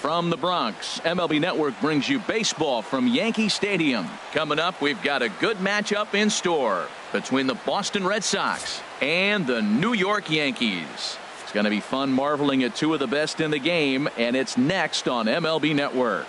From the Bronx, MLB Network brings you baseball from Yankee Stadium. Coming up, we've got a good matchup in store between the Boston Red Sox and the New York Yankees. It's going to be fun marveling at two of the best in the game, and it's next on MLB Network.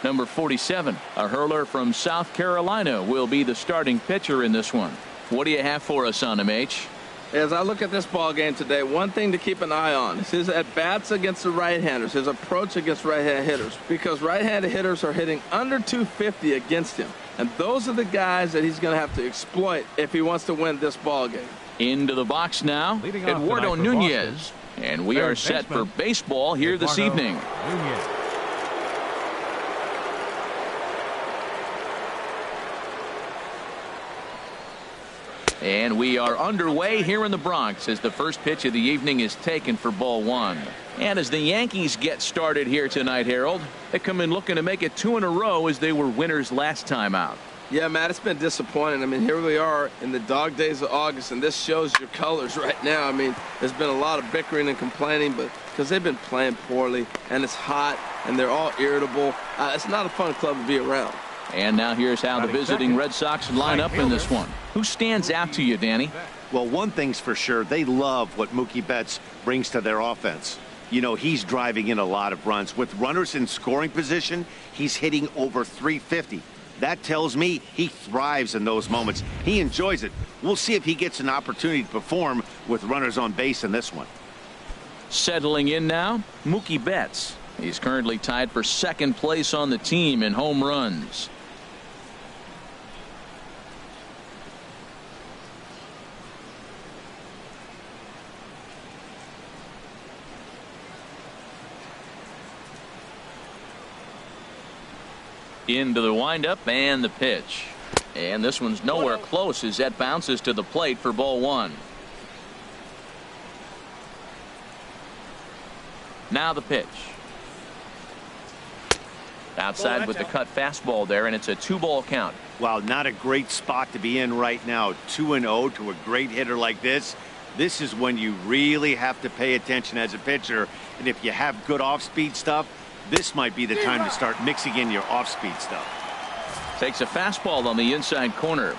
Number 47, a hurler from South Carolina, will be the starting pitcher in this one. What do you have for us on him, H? As I look at this ball game today, one thing to keep an eye on is his at-bats against the right-handers, his approach against right-handed hitters, because right-handed hitters are hitting under 250 against him. And those are the guys that he's going to have to exploit if he wants to win this ball game. Into the box now, Eduardo Nunez. And we are set for baseball here this evening. And we are underway here in the Bronx as the first pitch of the evening is taken for ball one. And as the Yankees get started here tonight, Harold, they come in looking to make it 2 in a row as they were winners last time out. Yeah, Matt, it's been disappointing. I mean, here we are in the dog days of August, and this shows your colors right now. I mean, there's been a lot of bickering and complaining, but because they've been playing poorly, and it's hot, and they're all irritable. It's not a fun club to be around. And now here's how the visiting Red Sox line up in this one. Who stands out to you, Danny? Well, one thing's for sure. They love what Mookie Betts brings to their offense. You know, he's driving in a lot of runs. With runners in scoring position, he's hitting over 350. That tells me he thrives in those moments. He enjoys it. We'll see if he gets an opportunity to perform with runners on base in this one. Settling in now, Mookie Betts. He's currently tied for second place on the team in home runs. Into the windup and the pitch. And this one's nowhere close as that bounces to the plate for ball one. Now the pitch. Outside with the cut fastball there, and it's a 2-ball count. Wow, not a great spot to be in right now. 2-0 to a great hitter like this. This is when you really have to pay attention as a pitcher. And if you have good off-speed stuff, this might be the time to start mixing in your off-speed stuff. Takes a fastball on the inside corner.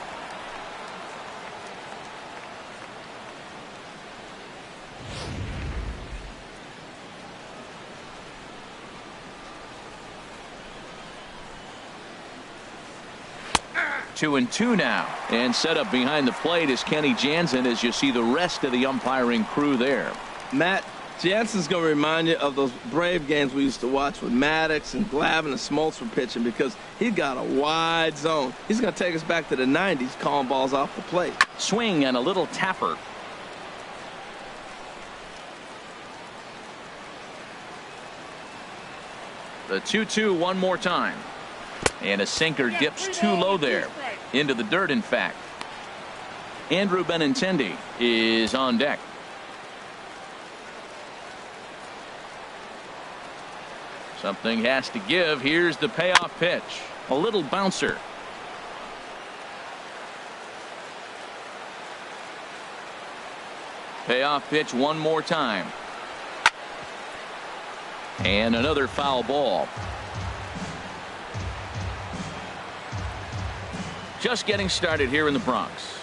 Two and two now, and set up behind the plate is Kenny Jansen as you see the rest of the umpiring crew there. Matt, Jansen's going to remind you of those Brave games we used to watch with Maddox and Glavine and Smoltz were pitching, because he's got a wide zone. He's going to take us back to the 90s calling balls off the plate. Swing and a little tapper. The 2-2 one more time. And a sinker dips too low there. Into the dirt, in fact. Andrew Benintendi is on deck. Something has to give. Here's the payoff pitch. A little bouncer. Payoff pitch one more time. And another foul ball. Just getting started here in the Bronx.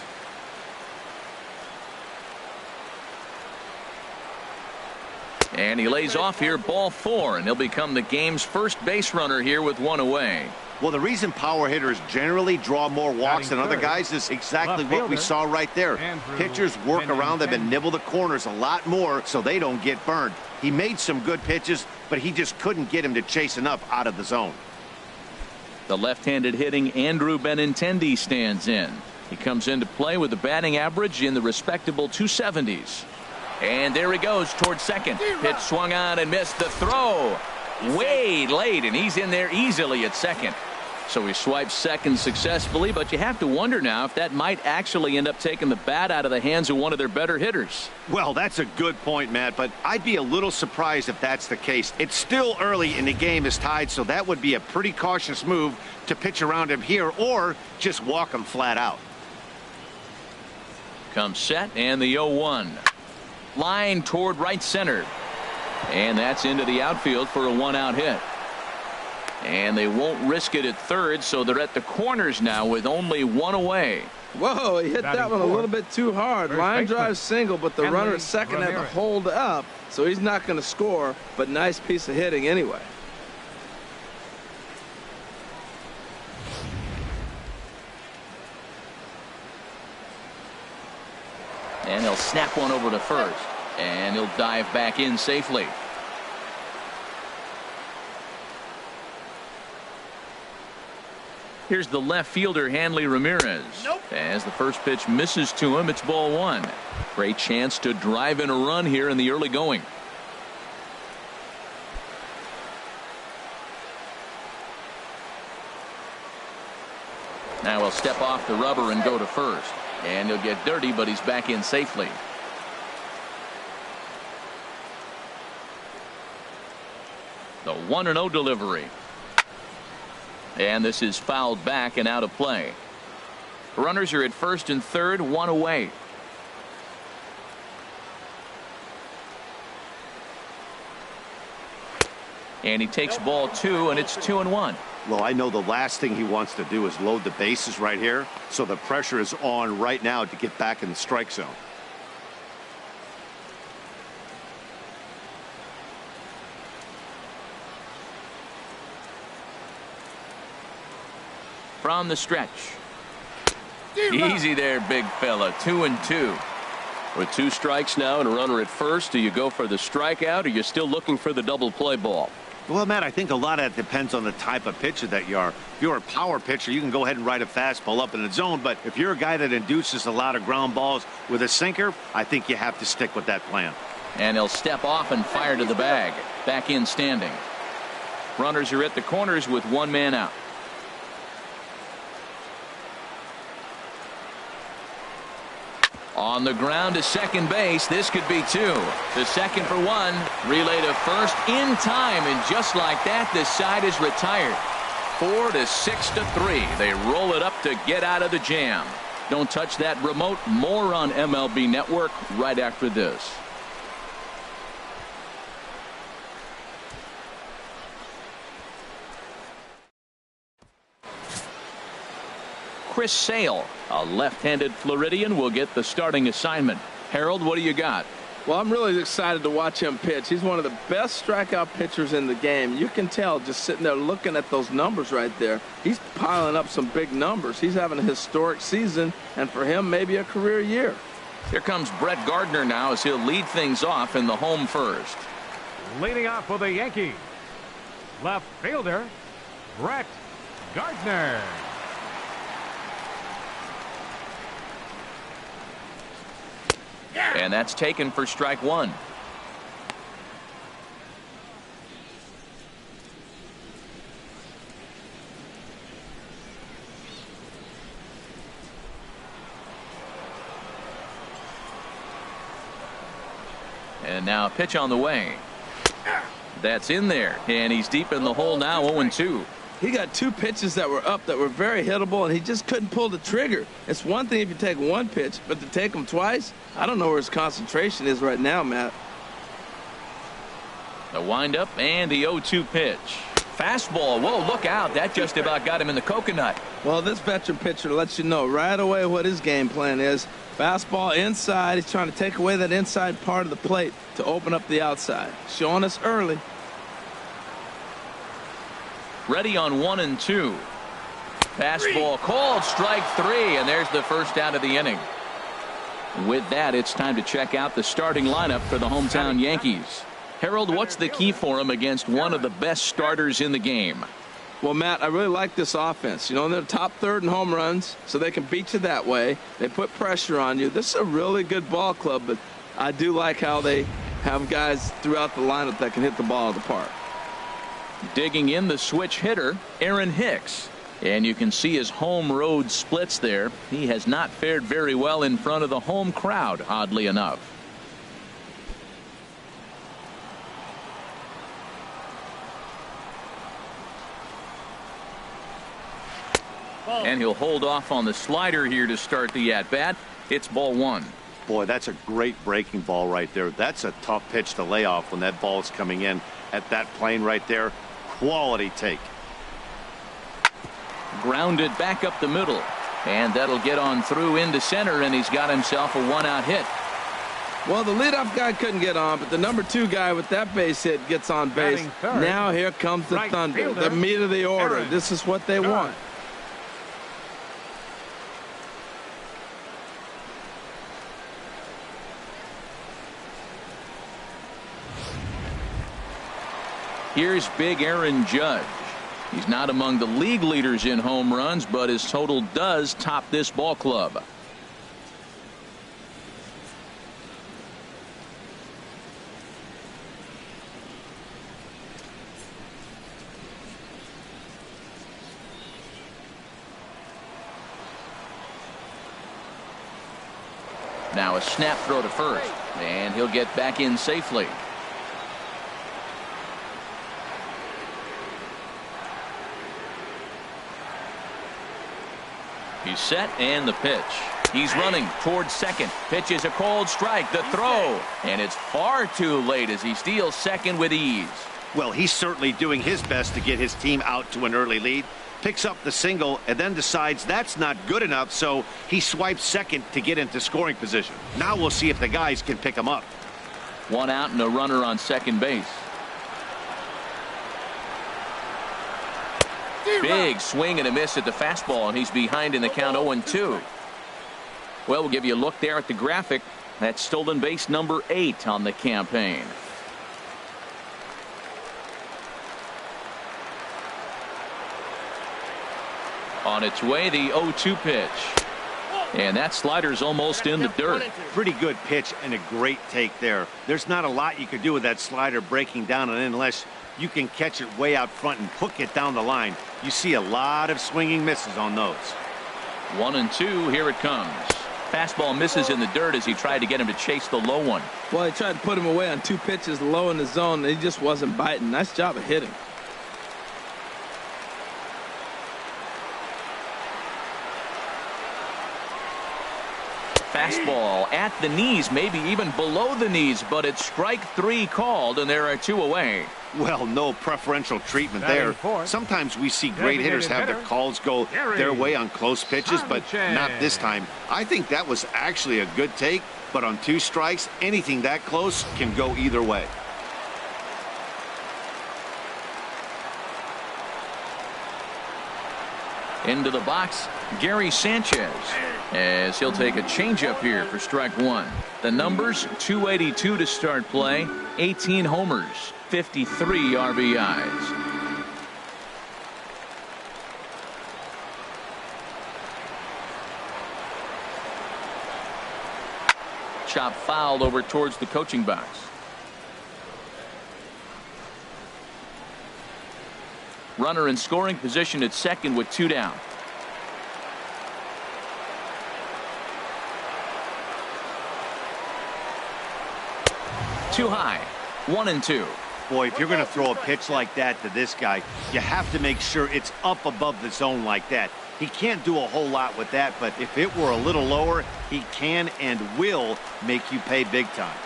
And he lays off here, ball 4, and he'll become the game's first base runner here with one away. Well, the reason power hitters generally draw more walks than other guys is exactly what we saw right there. Pitchers work around them and nibble the corners a lot more so they don't get burned. He made some good pitches, but he just couldn't get him to chase enough out of the zone. The left-handed hitting Andrew Benintendi stands in. He comes into play with a batting average in the respectable 270s. And there he goes towards second. Pitch swung on and missed. The throw way late, and he's in there easily at second. So he swipes second successfully, but you have to wonder now if that might actually end up taking the bat out of the hands of one of their better hitters. Well, that's a good point, Matt, but I'd be a little surprised if that's the case. It's still early and the game is tied, so that would be a pretty cautious move to pitch around him here or just walk him flat out. Comes set, and the 0-1. Line toward right center. And that's into the outfield for a 1-out hit. And they won't risk it at third, so they're at the corners now with only 1 away. Whoa, he hit that one a little bit too hard. Line drive single, but the runner at second had to hold up, so he's not going to score, but nice piece of hitting anyway. And he'll snap one over to first, and he'll dive back in safely. Here's the left fielder, HANLEY Ramirez. As the first pitch misses to him, it's ball 1. Great chance to drive in a run here in the early going. Now he'll step off the rubber and go to first. And he'll get dirty, but he's back in safely. The 1-0 delivery. And this is fouled back and out of play. Runners are at first and third, 1 away. And he takes ball 2, and it's 2-1. Well, I know the last thing he wants to do is load the bases right here, so the pressure is on right now to get back in the strike zone. From the stretch. Easy there, big fella. 2-2. With 2 strikes now and a runner at first, do you go for the strikeout, or you're still looking for the double play ball? Well, Matt, I think a lot of that depends on the type of pitcher that you are. If you're a power pitcher, you can go ahead and ride a fastball up in the zone. But if you're a guy that induces a lot of ground balls with a sinker, I think you have to stick with that plan. And he'll step off and fire to the bag. Back in standing. Runners are at the corners with 1 man out. On the ground to second base. This could be 2. To second for 1. Relay to first in time. And just like that, the side is retired. 4 to 6 to 3. They roll it up to get out of the jam. Don't touch that remote. More on MLB Network right after this. Chris Sale, a left-handed Floridian, will get the starting assignment. Harold, what do you got? Well, I'm really excited to watch him pitch. He's one of the best strikeout pitchers in the game. You can tell just sitting there looking at those numbers right there. He's piling up some big numbers. He's having a historic season, and for him, maybe a career year. Here comes Brett Gardner now as he'll lead things off in the home first. Leading off for the Yankees, left fielder, Brett Gardner. And that's taken for strike 1. And now a pitch on the way. That's in there, and he's deep in the hole now. 0-2. He got 2 pitches that were up that were very hittable, and he just couldn't pull the trigger. It's one thing if you take 1 pitch, but to take them twice, I don't know where his concentration is right now, Matt. The windup and the 0-2 pitch. Fastball. Whoa, look out. That just about got him in the coconut. Well, this veteran pitcher lets you know right away what his game plan is. Fastball inside. He's trying to take away that inside part of the plate to open up the outside. Showing us early. Ready on 1-2. Fastball called, strike 3, and there's the first out of the inning. With that, it's time to check out the starting lineup for the hometown Yankees. Harold, what's the key for him against one of the best starters in the game? Well, Matt, I really like this offense. You know, they're top third in home runs, so they can beat you that way. They put pressure on you. This is a really good ball club, but I do like how they have guys throughout the lineup that can hit the ball at the park. Digging in the switch hitter, Aaron Hicks. And you can see his home road splits there. He has not fared very well in front of the home crowd, oddly enough. And he'll hold off on the slider here to start the at-bat. It's ball one. Boy, that's a great breaking ball right there. That's a tough pitch to lay off when that ball is coming in at that plane right there. Quality take. Grounded back up the middle. And that'll get on through into center, and he's got himself a one-out hit. Well, the leadoff guy couldn't get on, but the number 2 guy with that base hit gets on base. Now here comes the Thunder, the meat of the order. This is what they want. Here's big Aaron Judge. He's not among the league leaders in home runs, but his total does top this ball club. Now a snap throw to first, and he'll get back in safely. He's set, and the pitch. He's running towards second. Pitch is a cold strike. The throw, and it's far too late as he steals second with ease. Well, he's certainly doing his best to get his team out to an early lead. Picks up the single and then decides that's not good enough, so he swipes second to get into scoring position. Now we'll see if the guys can pick him up. One out and a runner on second base. Big swing and a miss at the fastball, and he's behind in the count 0-2. Well, we'll give you a look there at the graphic. That's stolen base number 8 on the campaign. On its way, the 0-2 pitch. And that slider's almost in the dirt. Pretty good pitch and a great take there. There's not a lot you could do with that slider breaking down and in unless you can catch it way out front and hook it down the line. You see a lot of swinging misses on those. 1-2, here it comes. Fastball misses in the dirt as he tried to get him to chase the low one. Well, he tried to put him away on 2 pitches low in the zone, and he just wasn't biting. Nice job of hitting. Fastball at the knees, maybe even below the knees, but it's strike 3 called, and there are 2 away. Well, no preferential treatment there. Sometimes we see great hitters have their calls go their way on close pitches, but not this time. I think that was actually a good take, but on 2 strikes, anything that close can go either way. Into the box, Gary Sanchez, as he'll take a changeup here for strike 1. The numbers, 282 to start play, 18 homers, 53 RBIs. Chop fouled over towards the coaching box. Runner in scoring position at second with 2 down. Too high. 1-2. Boy, if you're going to throw a pitch like that to this guy, you have to make sure it's up above the zone like that. He can't do a whole lot with that, but if it were a little lower, he can and will make you pay big time.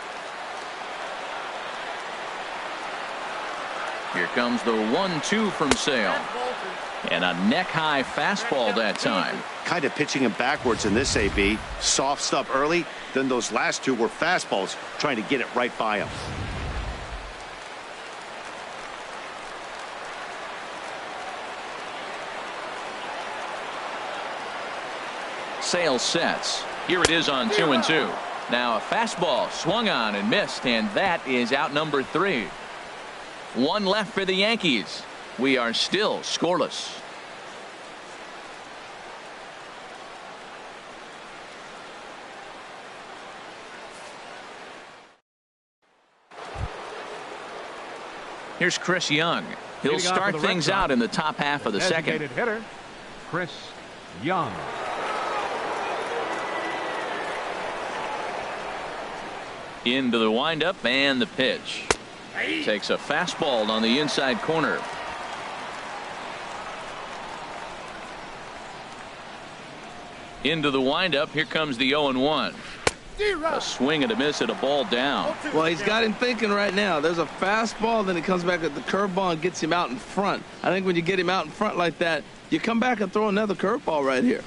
Here comes the 1-2 from Sale. And a neck-high fastball that time. Kind of pitching him backwards in this AB. Soft stuff early, then those last 2 were fastballs, trying to get it right by him. Sale sets. Here it is on 2-2. Now a fastball swung on and missed, and that is out number 3. 1 left for the Yankees. We are still scoreless. Here's Chris Young. He'll start things out in the top half of the second. Hitter, Chris Young. Into the windup and the pitch. Takes a fastball on the inside corner. Into the windup. Here comes the 0-1. A swing and a miss at a ball down. Well, he's got him thinking right now. There's a fastball, then he comes back at the curveball and gets him out in front. I think when you get him out in front like that, you come back and throw another curveball right here.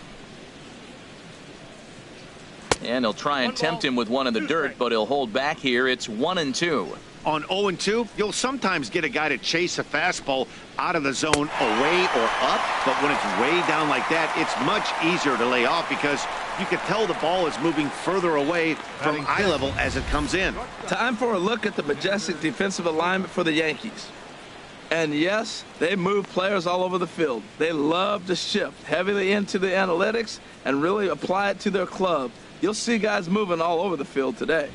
And he'll try and tempt him with one in the dirt, but he'll hold back here. It's 1-2. On 0-2, you'll sometimes get a guy to chase a fastball out of the zone away or up, but when it's way down like that, it's much easier to lay off because you can tell the ball is moving further away from eye level as it comes in. Time for a look at the majestic defensive alignment for the Yankees. And yes, they move players all over the field. They love to shift heavily into the analytics and really apply it to their club. You'll see guys moving all over the field today.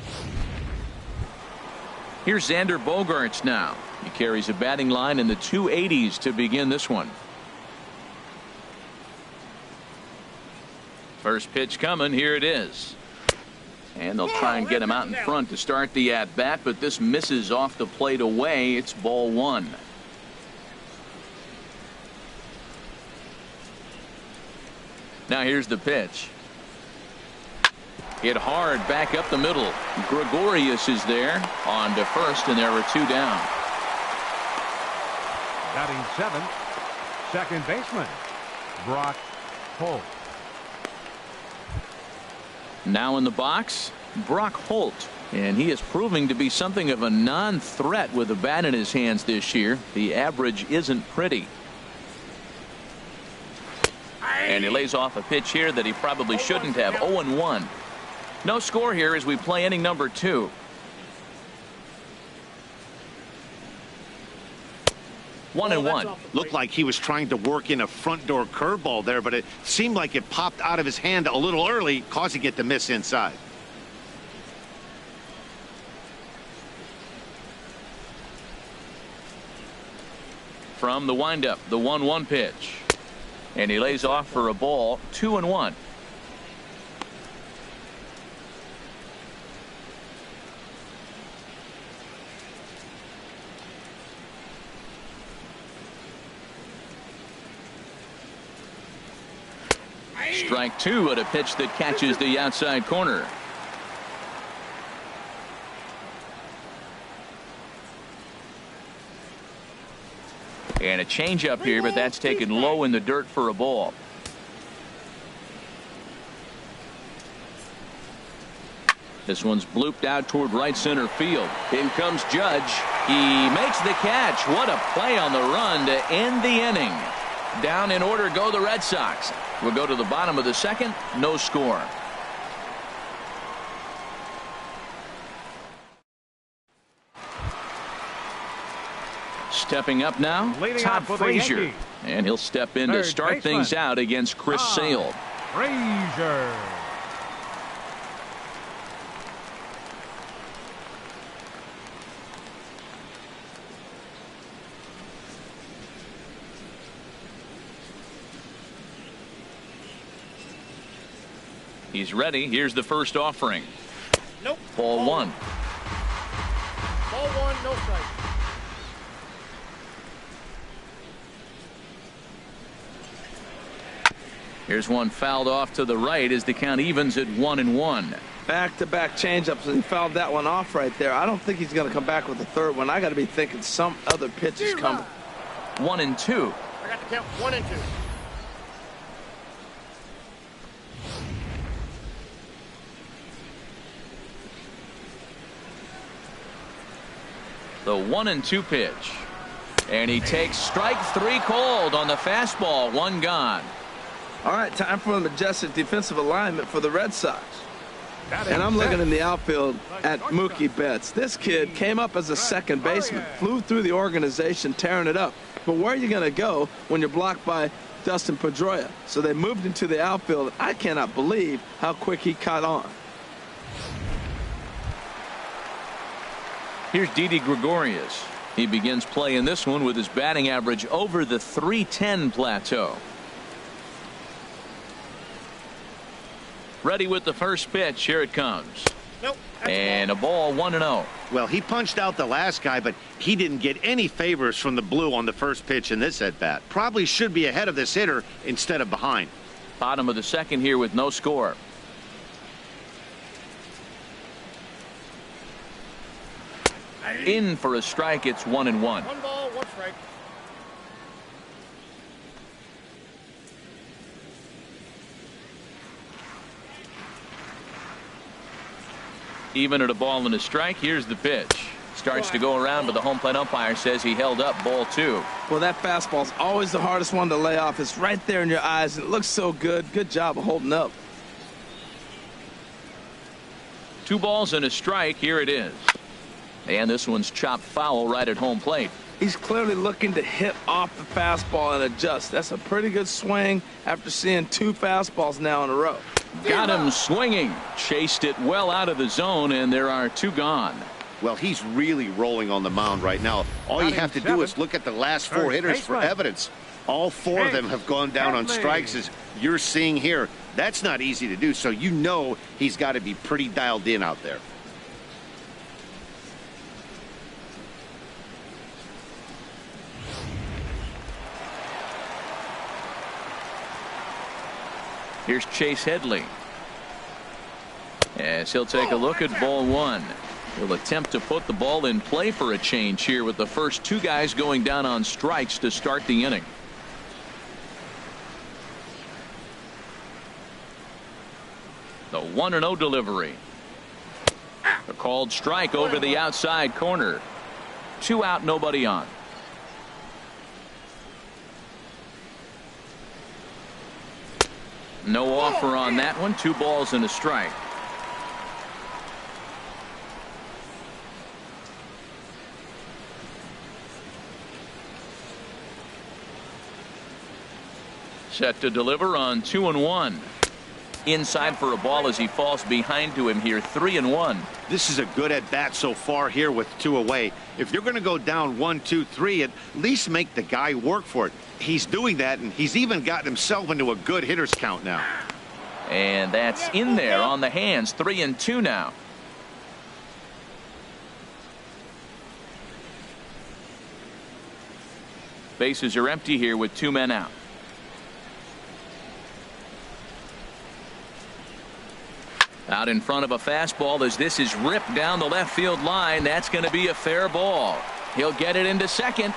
Here's Xander Bogaerts now. He carries a batting line in the 280s to begin this one. First pitch coming. Here it is. And they'll try and get him out in front to start the at-bat, but this misses off the plate away. It's ball one. Now here's the pitch. Hit hard back up the middle. Gregorius is there on to first, and there are two down. Batting seventh, second baseman, Brock Holt. Now in the box, Brock Holt. And he is proving to be something of a non-threat with a bat in his hands this year. The average isn't pretty. And he lays off a pitch here that he probably shouldn't have. 0-1. No score here as we play inning number 2. One and one. Looked like he was trying to work in a front door curveball there, but it seemed like it popped out of his hand a little early, causing it to miss inside. From the windup, the 1-1 pitch. And he lays off for a ball. 2-1. Strike two at a pitch that catches the outside corner. And a changeup here, but that's taken low in the dirt for a ball. This one's blooped out toward right center field. In comes Judge. He makes the catch. What a play on the run to end the inning. Down in order go the Red Sox. We'll go to the bottom of the second. No score. Stepping up now, Todd Frazier. And he'll step in to start things out against Chris Sale. Frazier. He's ready. Here's the first offering. Nope. Ball one. Ball one, no strike. Here's one fouled off to the right as the count evens at 1-1. Back-to-back changeups, and he fouled that one off right there. I don't think he's going to come back with the third one. I got to be thinking some other pitch is coming. 1-2. I got the count 1 and 2. The 1-2 pitch. And he takes strike three called on the fastball. One gone. All right, time for a majestic defensive alignment for the Red Sox. And I'm looking in the outfield at Mookie Betts. This kid came up as a second baseman, flew through the organization, tearing it up. But where are you going to go when you're blocked by Dustin Pedroia? So they moved into the outfield. I cannot believe how quick he caught on. Here's Didi Gregorius. He begins playing this one with his batting average over the .310 plateau. Ready with the first pitch. Here it comes. Nope. And a ball. 1-0. Well, he punched out the last guy, but he didn't get any favors from the blue on the first pitch in this at-bat. Probably should be ahead of this hitter instead of behind. Bottom of the second here with no score. In for a strike. It's 1-1. 1 ball, 1 strike. Even at a ball and a strike. Here's the pitch. Starts to go around, but the home plate umpire says he held up ball 2. Well, that fastball's always the hardest one to lay off. It's right there in your eyes, and it looks so good. Good job of holding up. 2 balls and a strike. Here it is. And this one's chopped foul right at home plate. He's clearly looking to hit off the fastball and adjust. That's a pretty good swing after seeing 2 fastballs now in a row. Got him swinging. Chased it well out of the zone, and there are 2 gone. Well, he's really rolling on the mound right now. All you have to do is look at the last 4 hitters for evidence. All 4 of them have gone down on strikes, as you're seeing here. That's not easy to do, so you know he's got to be pretty dialed in out there. Here's Chase Headley. As he'll take a look at ball 1. He'll attempt to put the ball in play for a change here with the first 2 guys going down on strikes to start the inning. The 1-0 delivery. A called strike over the outside corner. 2 out, nobody on. No offer on that one. 2 balls and a strike. Set to deliver on 2-1. Inside for a ball as he falls behind to him here. 3-1. This is a good at bat so far here with 2 away. If you're going to go down 1, 2, 3, at least make the guy work for it. He's doing that, and he's even gotten himself into a good hitter's count now. And that's in there on the hands. 3-2 now. Bases are empty here with 2 men out. Out in front of a fastball as this is ripped down the left field line. That's going to be a fair ball. He'll get it into second.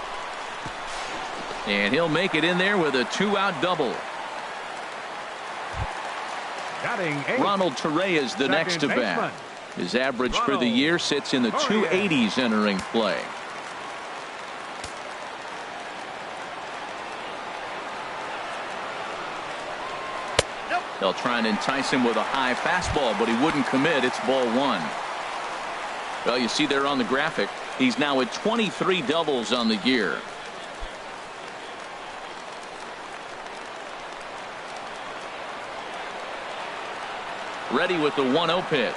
And he'll make it in there with a 2-out double. Ronald Torre is the next to bat. His average for the year sits in the 280s entering play. They'll try and entice him with a high fastball, but he wouldn't commit. It's ball 1. Well, you see there on the graphic, he's now at 23 doubles on the year. Ready with the 1-0 pitch.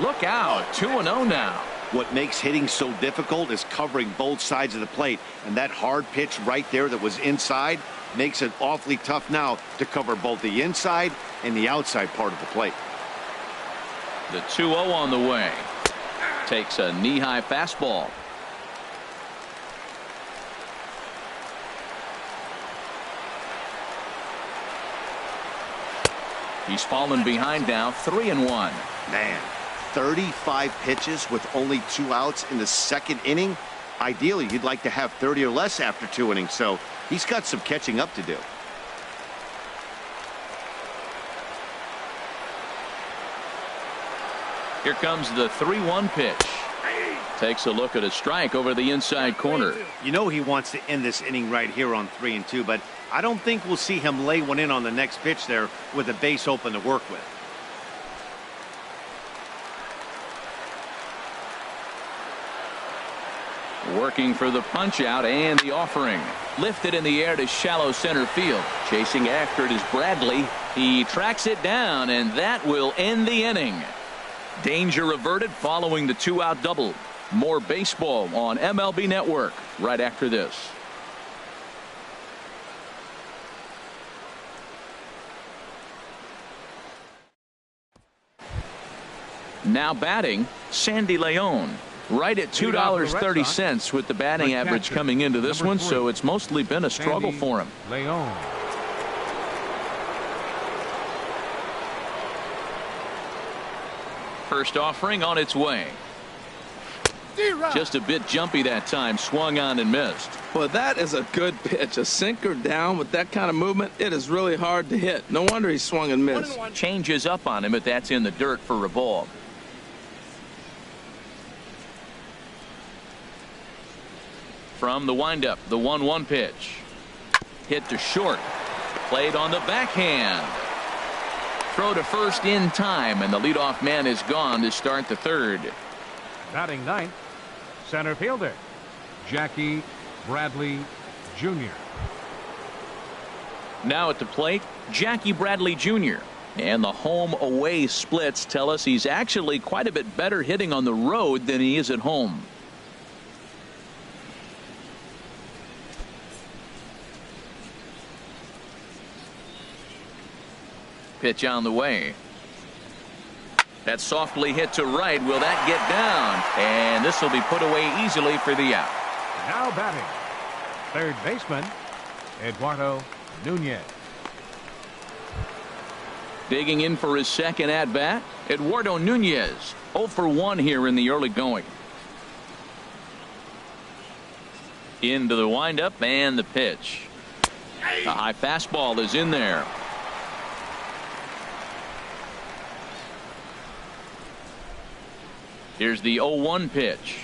Look out. 2-0 now. What makes hitting so difficult is covering both sides of the plate, and that hard pitch right there that was inside makes it awfully tough now to cover both the inside and the outside part of the plate. The 2-0 on the way. Takes a knee-high fastball. He's fallen behind now. 3-1. Man, 35 pitches with only 2 outs in the second inning. Ideally, you'd like to have 30 or less after 2 innings, so he's got some catching up to do. Here comes the 3-1 pitch. Takes a look at a strike over the inside corner. You know he wants to end this inning right here on 3-2, but I don't think we'll see him lay one in on the next pitch there with a base open to work with. Working for the punch out and the offering. Lifted in the air to shallow center field. Chasing after it is Bradley. He tracks it down, and that will end the inning. Danger averted following the 2-out double. More baseball on MLB Network right after this. Now batting, Sandy Leon. Right at $2.30 with the batting average coming into this one, so it's mostly been a struggle for him. Leon. First offering on its way. Just a bit jumpy that time. Swung on and missed. Well, that is a good pitch. A sinker down with that kind of movement, it is really hard to hit. No wonder he swung and missed. Changes up on him, but that's in the dirt for a ball. From the windup, the 1-1 pitch. Hit to short. Played on the backhand. Throw to first in time, and the leadoff man is gone to start the third. Batting ninth, center fielder, Jackie Bradley Jr. Now at the plate, Jackie Bradley Jr. And the home-away splits tell us he's actually quite a bit better hitting on the road than he is at home. Pitch on the way. That's softly hit to right. Will that get down? And this will be put away easily for the out. Now batting, third baseman, Eduardo Nunez. Digging in for his second at-bat, Eduardo Nunez. 0 for 1 here in the early going. Into the windup and the pitch. A high fastball is in there. Here's the 0-1 pitch.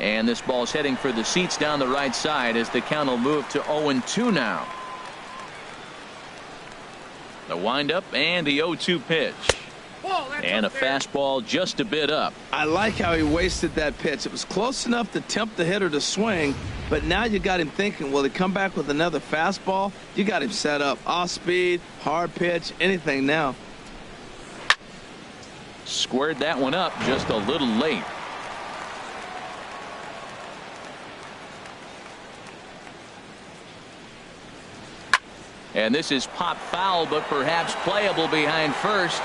And this ball's heading for the seats down the right side as the count will move to 0-2 now. The windup and the 0-2 pitch. And a fastball just a bit up. I like how he wasted that pitch. It was close enough to tempt the hitter to swing, but now you got him thinking, will he come back with another fastball? You got him set up. Off speed, hard pitch, anything now. Squared that one up just a little late. And this is pop foul, but perhaps playable behind first.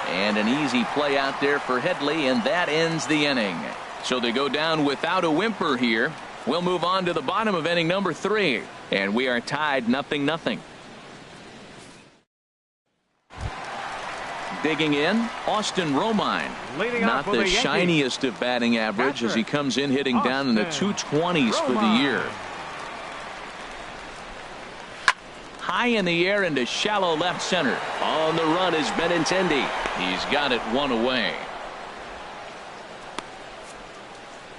And an easy play out there for Headley, and that ends the inning. So they go down without a whimper here. We'll move on to the bottom of inning number 3. And we are tied 0-0. Digging in, Austin Romine. Not the shiniest of batting average as he comes in hitting down in the 220s for the year. High in the air into shallow left center. On the run is Benintendi. He's got it one away.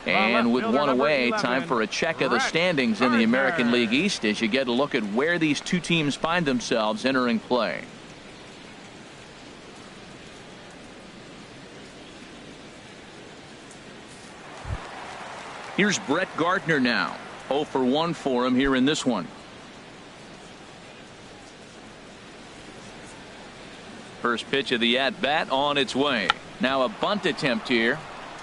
And with one away, time for a check of the standings in the American League East as you get a look at where these two teams find themselves entering play. Here's Brett Gardner now. 0 for 1 for him here in this one. First pitch of the at-bat on its way. Now a bunt attempt here.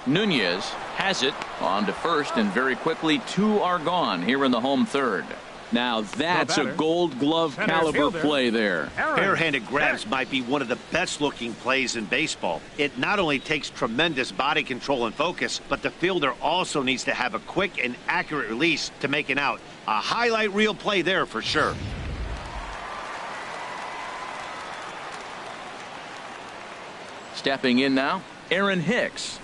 Nunez has it on to first, and very quickly 2 are gone here in the home third. Now that's a Gold Glove caliber play there. Barehanded grabs might be one of the best looking plays in baseball. It not only takes tremendous body control and focus, but the fielder also needs to have a quick and accurate release to make an out. A highlight reel play there for sure. Stepping in now, Aaron Hicks,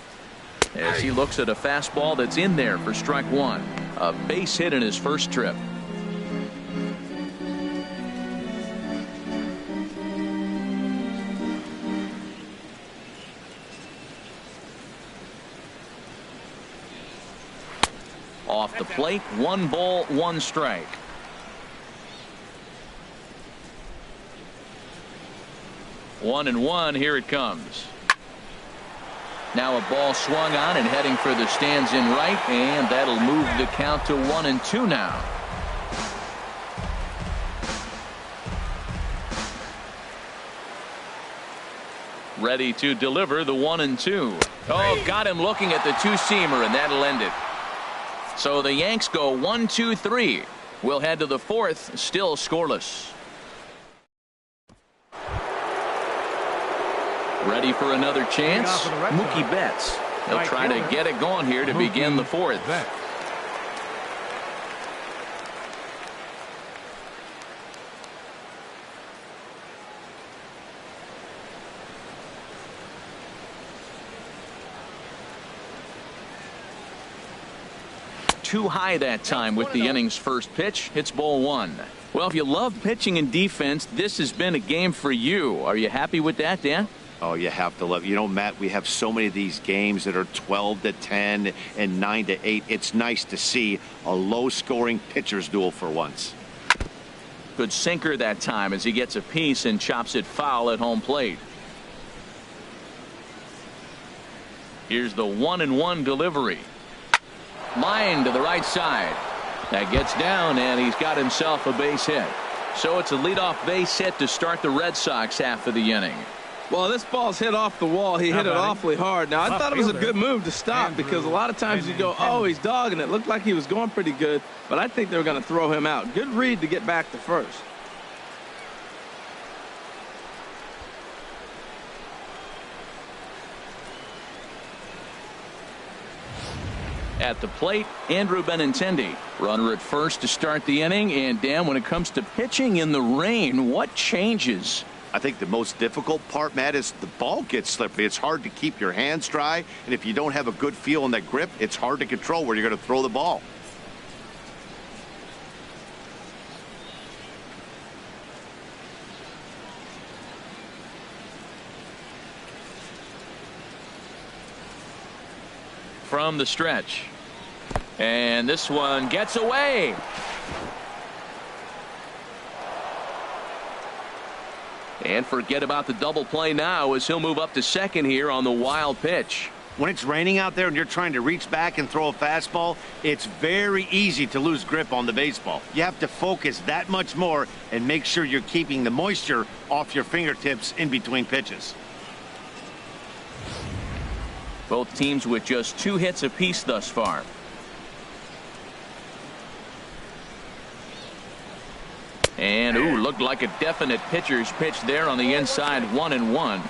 as he looks at a fastball that's in there for strike 1. A base hit in his first trip. Off the plate, 1 ball, 1 strike. One and one, here it comes. Now a ball swung on and heading for the stands in right, and that'll move the count to 1-2 now. Ready to deliver the 1-2. Oh, got him looking at the two-seamer, and that'll end it. So the Yanks go 1-2-3. We'll head to the 4th, still scoreless. Ready for another chance? Mookie Betts. He'll try to get it going here to begin the 4th. too high that time with the inning's first pitch. It's ball one. Well, if you love pitching and defense, this has been a game for you. Are you happy with that, Dan? Oh, you have to love. You know, Matt, we have so many of these games that are 12-10 and 9-8. It's nice to see a low-scoring pitcher's duel for once. Good sinker that time as he gets a piece and chops it foul at home plate. Here's the 1-1 delivery. Line to the right side. That gets down, and he's got himself a base hit. So it's a leadoff base hit to start the Red Sox half of the inning. Well, this ball's hit off the wall. He hit it awfully hard. Now, I thought it was a good move to stop because a lot of times you go, oh, he's dogging it. Looked like he was going pretty good, but I think they were going to throw him out. Good read to get back to first. At the plate, Andrew Benintendi. Runner at first to start the inning. And, Dan, when it comes to pitching in the rain, what changes? I think the most difficult part, Matt, is the ball gets slippery. It's hard to keep your hands dry, and if you don't have a good feel in that grip, it's hard to control where you're going to throw the ball. From the stretch. And this one gets away. And forget about the double play now as he'll move up to second here on the wild pitch. When it's raining out there and you're trying to reach back and throw a fastball, it's very easy to lose grip on the baseball. You have to focus that much more and make sure you're keeping the moisture off your fingertips in between pitches. Both teams with just 2 hits apiece thus far. And, ooh, looked like a definite pitcher's pitch there on the inside, 1-1.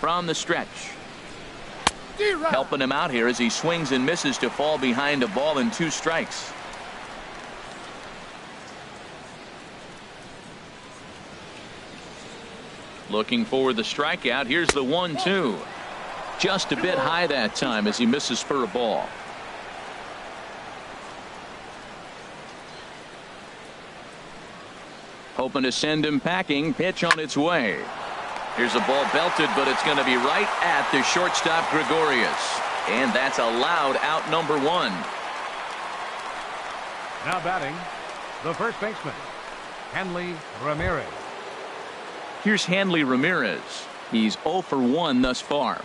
From the stretch. Helping him out here as he swings and misses to fall behind a ball and 2 strikes. Looking for the strikeout. Here's the 1-2. Just a bit high that time as he misses for a ball. Hoping to send him packing. Pitch on its way. Here's a ball belted, but it's going to be right at the shortstop Gregorius. And that's a loud out number 1. Now batting, the first baseman, HANLEY Ramirez. Here's HANLEY Ramirez. He's 0 for 1 thus far.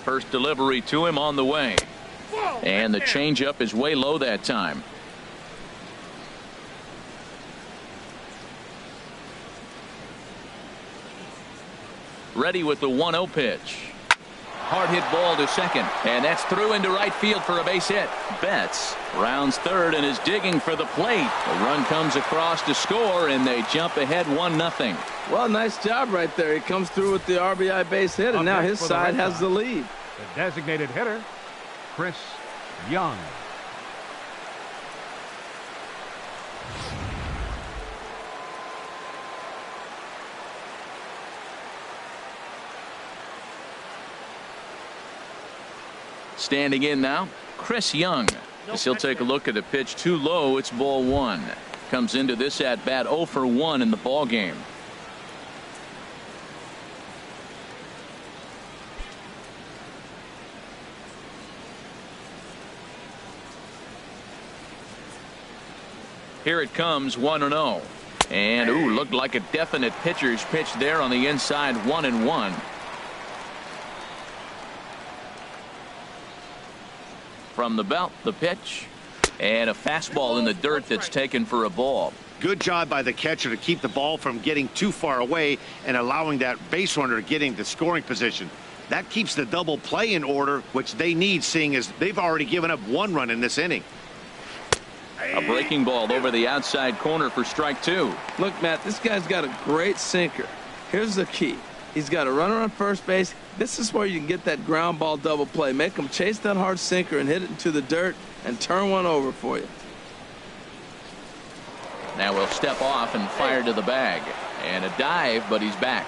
First delivery to him on the way. And the changeup is way low that time. Ready with the 1-0 pitch. Hard hit ball to second, and that's through into right field for a base hit. Betts rounds third and is digging for the plate. The run comes across to score, and they jump ahead 1-0. Well, nice job right there. He comes through with the RBI base hit, and now his side has the lead. The designated hitter, Chris Young. Standing in now, Chris Young. As he'll take a look at the pitch too low. It's ball 1. Comes into this at bat 0 for 1 in the ball game. Here it comes, 1-0. And ooh, looked like a definite pitcher's pitch there on the inside, 1-1. From the belt, the pitch, and a fastball in the dirt that's taken for a ball. Good job by the catcher to keep the ball from getting too far away and allowing that base runner to get into scoring position. That keeps the double play in order, which they need, seeing as they've already given up 1 run in this inning. A breaking ball over the outside corner for strike two. Look, Matt, this guy's got a great sinker. Here's the key. He's got a runner on first base. This is where you can get that ground ball double play. Make him chase that hard sinker and hit it into the dirt and turn one over for you. Now we'll step off and fire to the bag. And a dive, but he's back.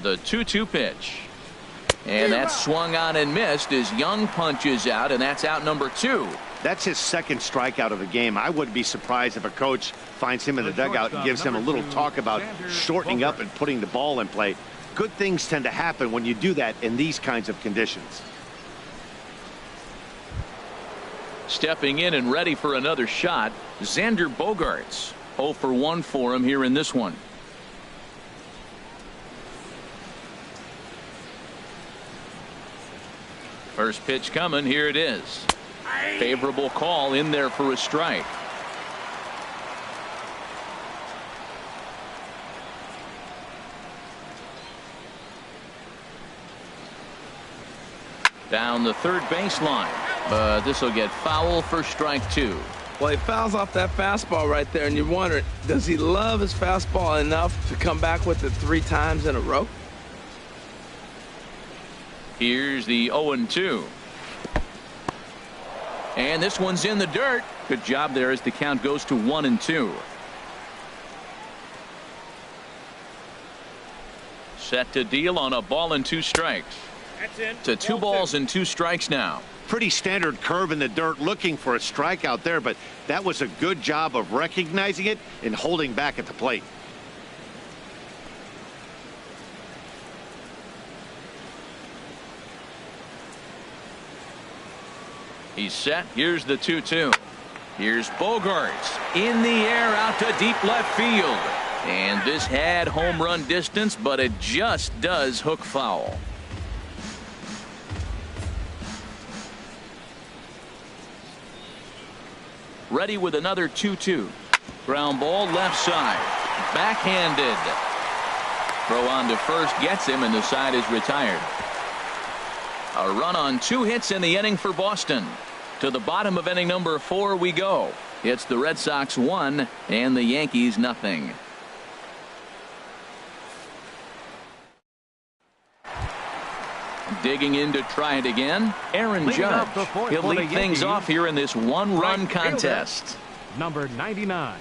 The 2-2 pitch. And that's swung on and missed as Young punches out, and that's out number 2. That's his second strikeout of the game. I wouldn't be surprised if a coach finds him in the dugout and gives him a little talk about shortening up and putting the ball in play. Good things tend to happen when you do that in these kinds of conditions. Stepping in and ready for another shot, Xander Bogaerts. 0 for 1 for him here in this one. First pitch coming. Here it is. Favorable call in there for a strike. Down the third baseline. But this will get foul for strike 2. Well, he fouls off that fastball right there, and you're wondering, does he love his fastball enough to come back with it 3 times in a row? Here's the 0-2. And this one's in the dirt. Good job there as the count goes to 1-2. Set to deal on a ball and 2 strikes. That's in. To 2 balls and 2 strikes now. Pretty standard curve in the dirt, looking for a strikeout there, but that was a good job of recognizing it and holding back at the plate. He's set. Here's the 2-2. Here's Bogaerts in the air out to deep left field. And this had home run distance, but it just does hook foul. Ready with another 2-2. Ground ball left side. Backhanded. Throw on to first gets him, and the side is retired. A run on 2 hits in the inning for Boston. To the bottom of inning number 4 we go. It's the Red Sox 1 and the Yankees nothing. Digging in to try it again, Aaron Judge. He'll lead things off here in this 1-run contest. Number 99.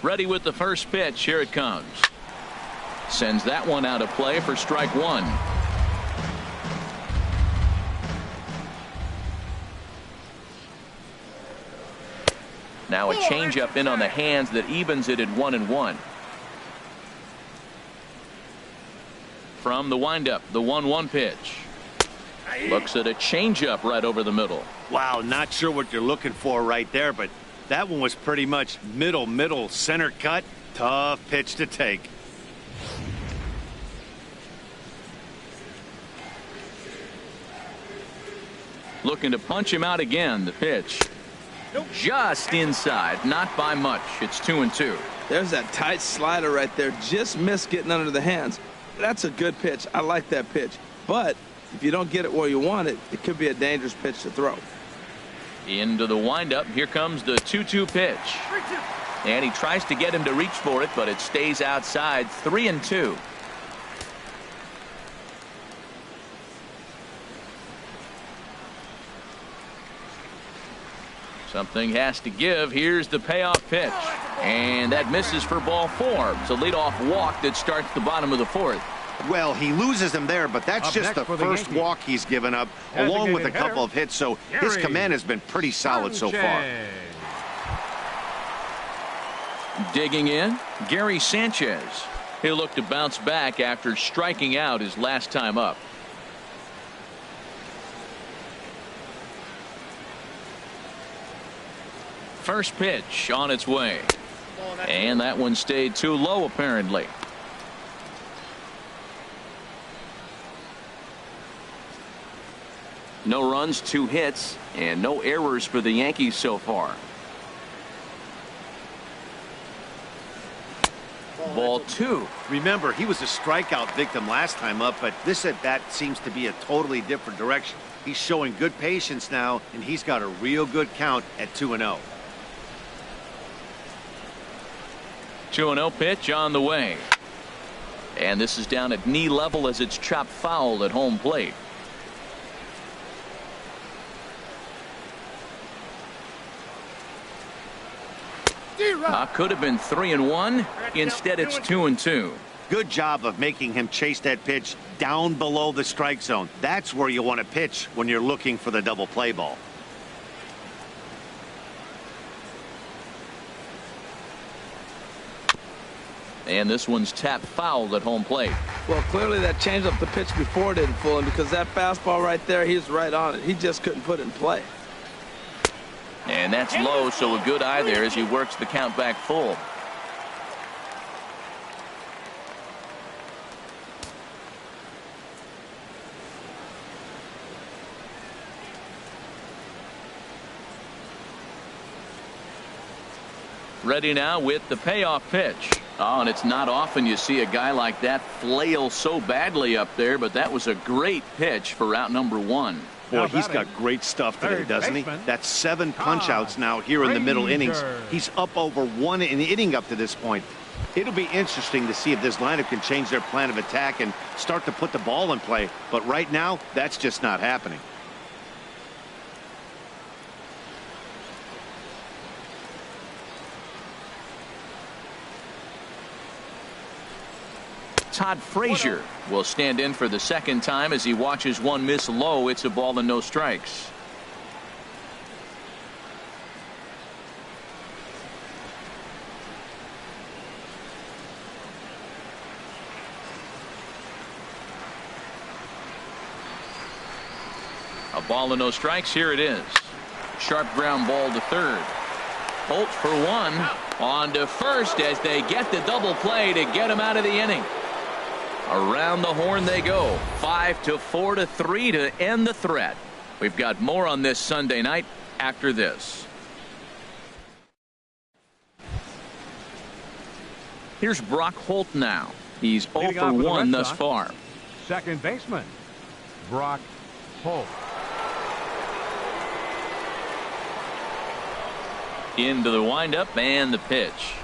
Ready with the first pitch. Here it comes. Sends that one out of play for strike 1. Now a changeup in on the hands that evens it at 1-1. From the windup, the 1-1 pitch. Looks at a changeup right over the middle. Wow, not sure what you're looking for right there, but that one was pretty much middle center cut. Tough pitch to take. Looking to punch him out again. The pitch. Just inside, not by much. It's 2-2. There's that tight slider right there. Just missed getting under the hands. That's a good pitch. I like that pitch. But if you don't get it where you want it, it could be a dangerous pitch to throw. Into the windup. Here comes the 2-2 pitch. And he tries to get him to reach for it, but it stays outside. 3-2. Something has to give. Here's the payoff pitch. And that misses for ball 4. It's a leadoff walk that starts the bottom of the 4th. Well, he loses him there, but that's just the first walk he's given up, along with a couple of hits, so his command has been pretty solid so far. Digging in, Gary Sanchez. He'll look to bounce back after striking out his last time up. First pitch on its way. And that one stayed too low, apparently. No runs, 2 hits, and no errors for the Yankees so far. Ball 2. Remember, he was a strikeout victim last time up, but this at bat seems to be a totally different direction. He's showing good patience now, and he's got a real good count at 2-0. 2-0 pitch on the way. And this is down at knee level as it's chopped foul at home plate. Could have been 3-1. Instead, it's 2-2. Good job of making him chase that pitch down below the strike zone. That's where you want to pitch when you're looking for the double play ball. And this one's tapped foul at home plate. Well, clearly that changeup the pitch before didn't fool him, because that fastball right there, he was right on it. He just couldn't put it in play. And that's low, so a good eye there as he works the count back full. Ready now with the payoff pitch. Oh, and it's not often you see a guy like that flail so badly up there, but that was a great pitch for out number 1. Boy, he's got great stuff today, doesn't he? That's 7 punch-outs now here in the middle innings. He's up over 1 inning up to this point. It'll be interesting to see if this lineup can change their plan of attack and start to put the ball in play. But right now, that's just not happening. Todd Frazier will stand in for the second time as he watches one miss low. It's a ball and no strikes. A ball and no strikes. Here it is. Sharp ground ball to third. Holt for 1 on to first as they get the double play to get him out of the inning. Around the horn they go. 5-4-3 to end the threat. We've got more on this Sunday night after this. Here's Brock Holt now. He's 0 for 1 thus far. Second baseman, Brock Holt. Into the windup and the pitch.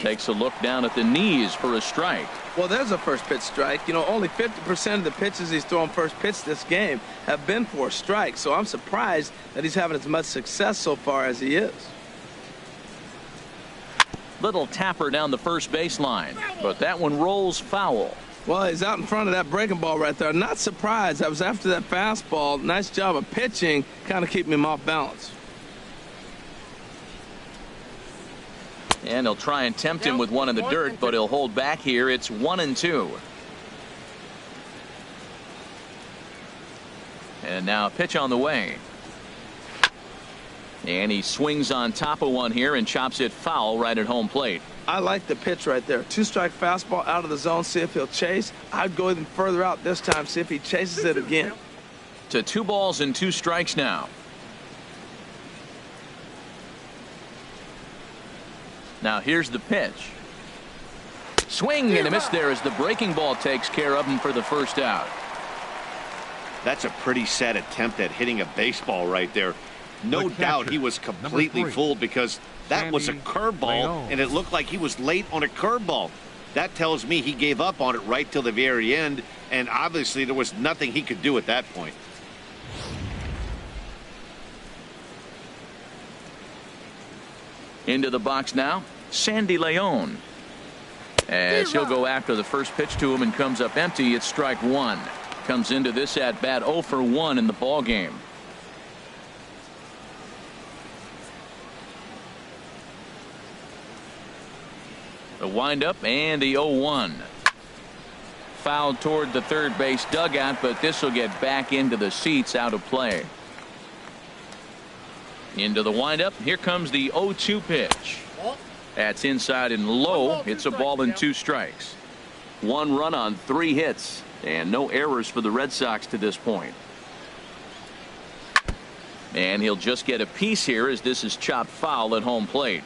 Takes a look down at the knees for a strike. Well, there's a first pitch strike. You know, only 50% of the pitches he's throwing first pitch this game have been for a strike. So I'm surprised that he's having as much success so far as he is. Little tapper down the first baseline, but that one rolls foul. Well, he's out in front of that breaking ball right there. Not surprised. That was after that fastball. Nice job of pitching, kind of keeping him off balance. And he'll try and tempt him with one in the dirt, but he'll hold back here. It's 1-2. And now a pitch on the way. And he swings on top of one here and chops it foul right at home plate. I like the pitch right there. 2-strike fastball out of the zone. See if he'll chase. I'd go even further out this time. See if he chases it again. To 2 balls and 2 strikes now. Now here's the pitch. Swing and a miss there as the breaking ball takes care of him for the first out. That's a pretty sad attempt at hitting a baseball right there. No doubt he was completely fooled because that was a curveball and it looked like he was late on a curveball. That tells me he gave up on it right till the very end, and obviously there was nothing he could do at that point. Into the box now, Sandy Leon. As he'll go after the first pitch to him and comes up empty, it's strike 1. Comes into this at bat 0 for 1 in the ball game. The windup and the 0-1. Fouled toward the third base dugout, but this will get back into the seats, out of play. Into the windup. Here comes the 0-2 pitch. That's inside and low. It's a ball and 2 strikes. 1 run on 3 hits and no errors for the Red Sox to this point. And he'll just get a piece here as this is chopped foul at home plate.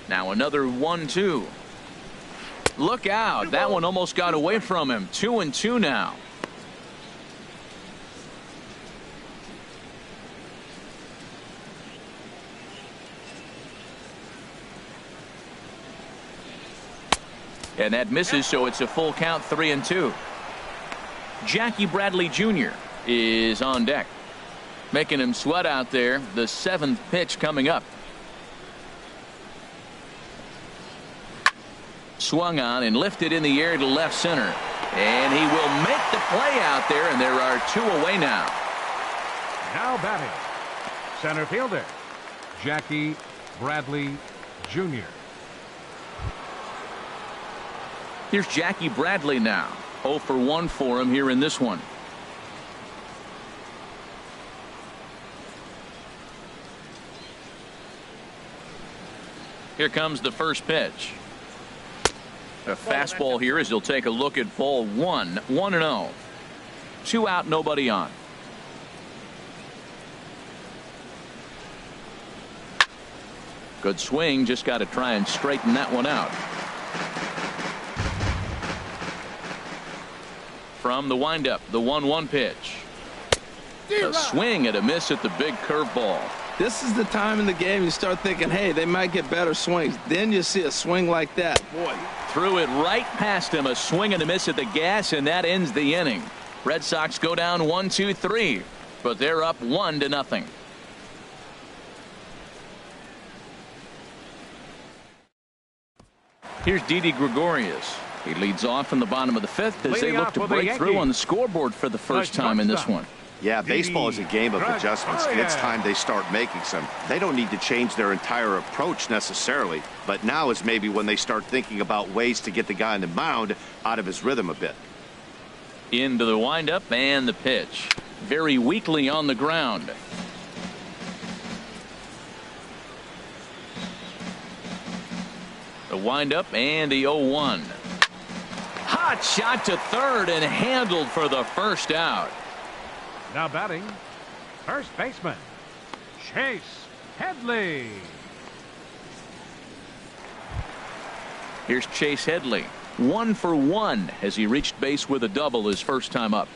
Now another 1-2. Look out. That one almost got away from him. 2-2 now. And that misses, so it's a full count, 3-2. Jackie Bradley Jr. is on deck, making him sweat out there. The 7th pitch coming up. Swung on and lifted in the air to left center. And he will make the play out there, and there are 2 away now. Now batting, center fielder, Jackie Bradley Jr. Here's Jackie Bradley now. 0 for 1 for him here in this one. Here comes the first pitch. A fastball here as he'll take a look at ball 1. 1-0. 2 out, nobody on. Good swing, just got to try and straighten that one out. From the windup, the 1-1 pitch. A swing and a miss at the big curveball. This is the time in the game you start thinking, hey, they might get better swings. Then you see a swing like that. Boy. Threw it right past him. A swing and a miss at the gas, and that ends the inning. Red Sox go down 1-2-3, but they're up 1-0. Here's Didi Gregorius. He leads off in the bottom of the 5th as they look to break through on the scoreboard for the first time in this one. Yeah, baseball is a game of adjustments, and it's time they start making some. They don't need to change their entire approach necessarily, but now is maybe when they start thinking about ways to get the guy on the mound out of his rhythm a bit. Into the windup and the pitch. Very weakly on the ground. The windup and the 0-1. Hot shot to third and handled for the first out. Now batting, first baseman, Chase Headley. Here's Chase Headley. 1 for 1 as he reached base with a double his first time up.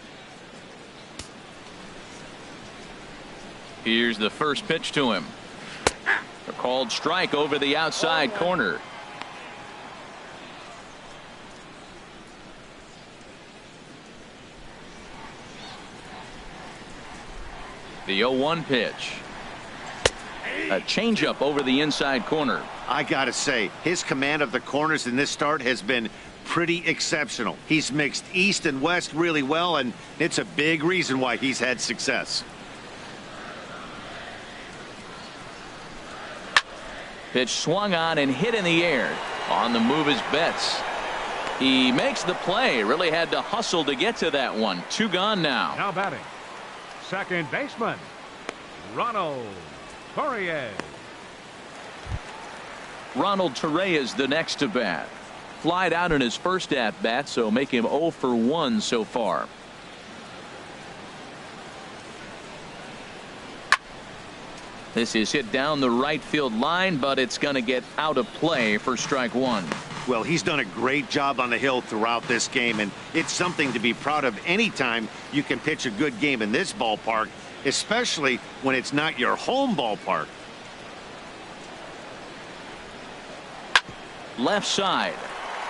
Here's the first pitch to him. A called strike over the outside corner. The 0-1 pitch. A changeup over the inside corner. I gotta say, his command of the corners in this start has been pretty exceptional. He's mixed east and west really well, and it's a big reason why he's had success. Pitch swung on and hit in the air. On the move is Betts. He makes the play. Really had to hustle to get to that one. 2 gone now. Now batting, second baseman, Ronald Torreyes. Ronald Torreyes the next to bat. Flied out in his first at bat, so make him 0 for 1 so far. This is hit down the right field line, but it's going to get out of play for strike 1. Well, he's done a great job on the hill throughout this game, and it's something to be proud of anytime you can pitch a good game in this ballpark, especially when it's not your home ballpark. Left side.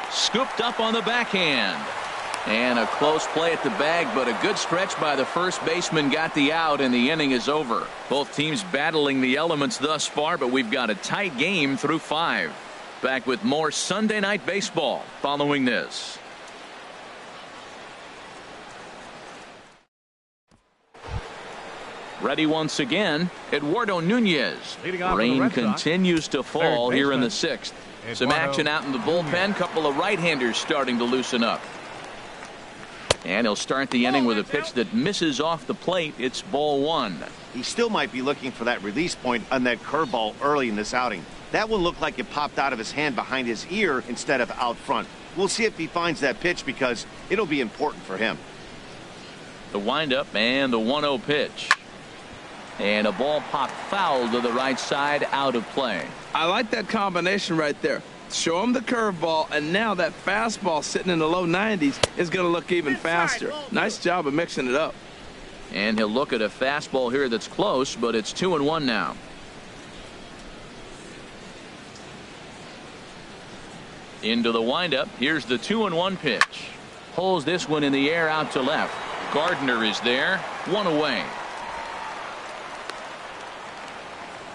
Scooped up on the backhand. And a close play at the bag, but a good stretch by the first baseman got the out, and the inning is over. Both teams battling the elements thus far, but we've got a tight game through 5. Back with more Sunday Night Baseball following this. Ready once again, Eduardo Nunez. Rain continues to fall here in the 6th. Some action out in the bullpen. Couple of right-handers starting to loosen up. And he'll start the inning with a pitch that misses off the plate. It's ball 1. He still might be looking for that release point on that curveball early in this outing. That one looked like it popped out of his hand behind his ear instead of out front. We'll see if he finds that pitch because it'll be important for him. The windup and the 1-0 pitch. And a ball popped foul to the right side, out of play. I like that combination right there. Show him the curveball, and now that fastball sitting in the low 90s is going to look even faster. Nice job of mixing it up. And he'll look at a fastball here that's close, but it's 2-1 now. Into the windup. Here's the 2-1 pitch. Pulls this one in the air out to left. Gardner is there. One away.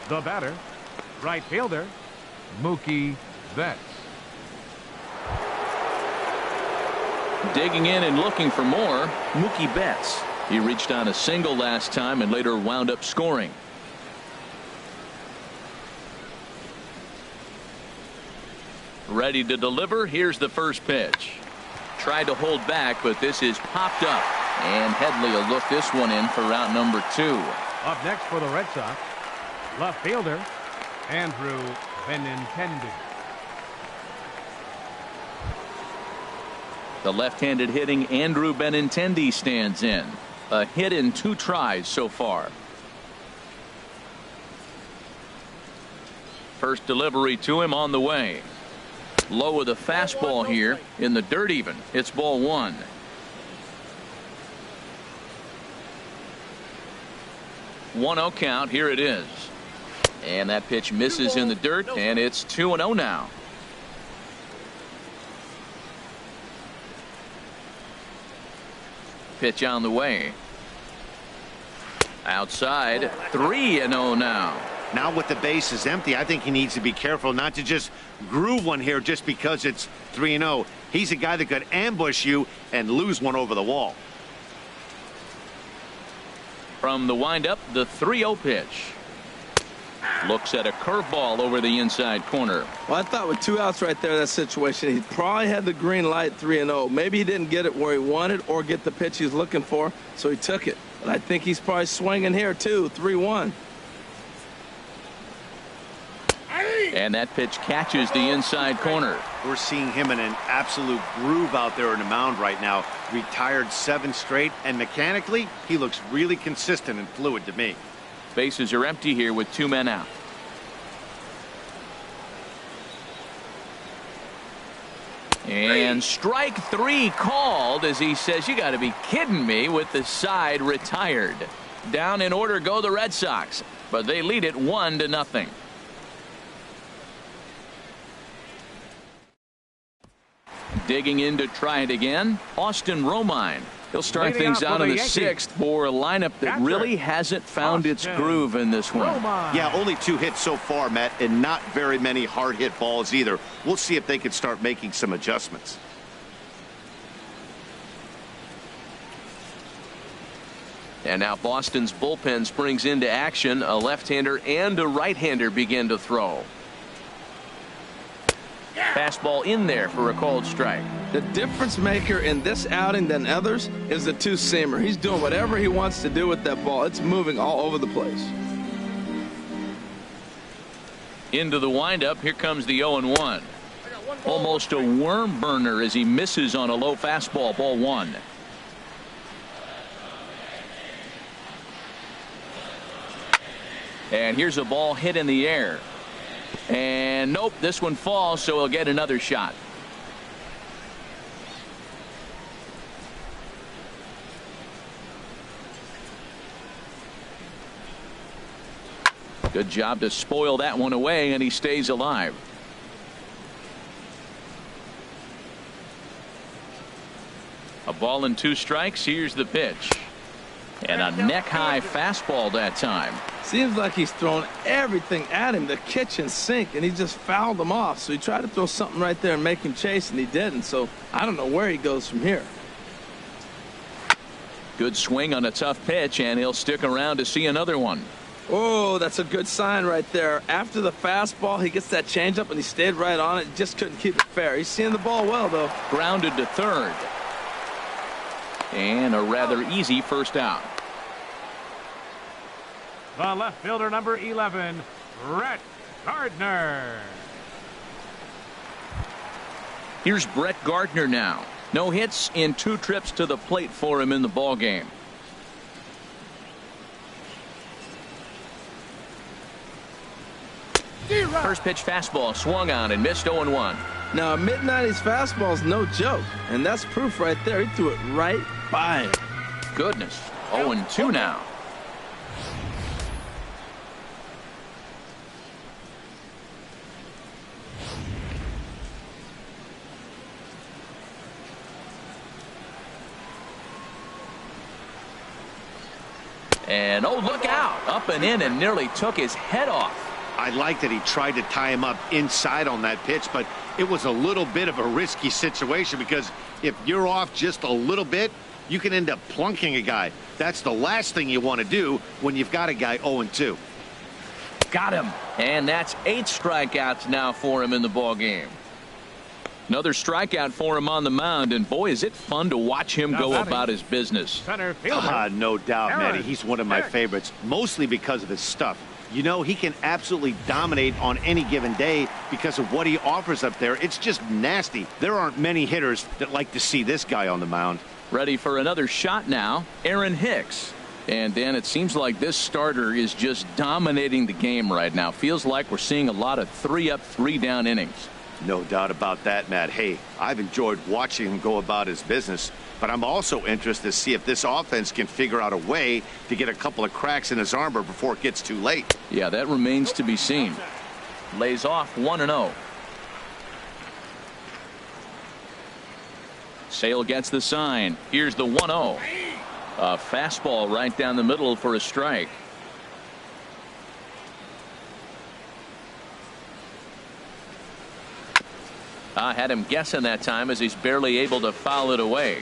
The batter, right fielder, Mookie Betts. Digging in and looking for more, Mookie Betts. He reached on a single last time and later wound up scoring. Ready to deliver. Here's the first pitch. Tried to hold back, but this is popped up. And Headley will look this one in for route number 2. Up next for the Red Sox, left fielder, Andrew Benintendi. The left-handed hitting Andrew Benintendi stands in. A hit in 2 tries so far. First delivery to him on the way. Low with a fastball here in the dirt even. It's ball 1. One 0 count. Here it is. And that pitch misses in the dirt, and it's 2-0 now. Pitch on the way. Outside. 3-0 now. Now with the bases empty, I think he needs to be careful not to just groove one here just because it's 3-0. He's a guy that could ambush you and lose one over the wall. From the windup, the 3-0 pitch. Looks at a curveball over the inside corner. Well, I thought with 2 outs right there, that situation, he probably had the green light 3-0. Maybe he didn't get it where he wanted or get the pitch he's looking for, so he took it. But I think he's probably swinging here, too, 3-1. And that pitch catches the inside corner. We're seeing him in an absolute groove out there on the mound right now. Retired 7 straight, and mechanically, he looks really consistent and fluid to me. Bases are empty here with 2 men out. And strike 3 called as he says, you got to be kidding me, with the side retired. Down in order go the Red Sox, but they lead it 1-0. Digging in to try it again, Austin Romine. He'll start things out in the 6th for a lineup that really hasn't found its groove in this one. Yeah, only 2 hits so far, Matt, and not very many hard hit balls either. We'll see if they can start making some adjustments. And now Boston's bullpen springs into action. A left-hander and a right-hander begin to throw. Fastball in there for a called strike. The difference maker in this outing than others is the 2-seamer. He's doing whatever he wants to do with that ball. It's moving all over the place. Into the windup. Here comes the 0-1. Almost a worm burner as he misses on a low fastball. Ball 1. And here's a ball hit in the air. And nope, this one falls, so he'll get another shot. Good job to spoil that one away, and he stays alive. A ball and 2 strikes. Here's the pitch. And a neck-high fastball that time. Seems like he's thrown everything at him, the kitchen sink, and he just fouled him off. So he tried to throw something right there and make him chase, and he didn't. So I don't know where he goes from here. Good swing on a tough pitch, and he'll stick around to see another one. Oh, that's a good sign right there. After the fastball, he gets that changeup, and he stayed right on it. Just couldn't keep it fair. He's seeing the ball well, though. Grounded to third. And a rather easy first out. The left fielder, number 11, Brett Gardner. Here's Brett Gardner now. No hits in 2 trips to the plate for him in the ballgame. First pitch fastball swung on and missed 0-1. Now, a mid-90s fastball is no joke, and that's proof right there. He threw it right by him. Goodness. 0-2 now. And, oh, look out. Up and in and nearly took his head off. I like that he tried to tie him up inside on that pitch, but it was a little bit of a risky situation because if you're off just a little bit, you can end up plunking a guy. That's the last thing you want to do when you've got a guy 0-2. Got him. And that's 8 strikeouts now for him in the ball game. Another strikeout for him on the mound, and boy, is it fun to watch him go about his business. Center fielder. No doubt, Matty. He's one of my favorites, mostly because of his stuff. You know, he can absolutely dominate on any given day because of what he offers up there. It's just nasty. There aren't many hitters that like to see this guy on the mound. Ready for another shot now, Aaron Hicks. And, Dan, it seems like this starter is just dominating the game right now. Feels like we're seeing a lot of 3-up, 3-down innings. No doubt about that, Matt. Hey, I've enjoyed watching him go about his business, but I'm also interested to see if this offense can figure out a way to get a couple of cracks in his armor before it gets too late. Yeah, that remains to be seen. Lays off 1-0. Sale gets the sign. Here's the 1-0. A fastball right down the middle for a strike. I had him guessing that time as he's barely able to foul it away.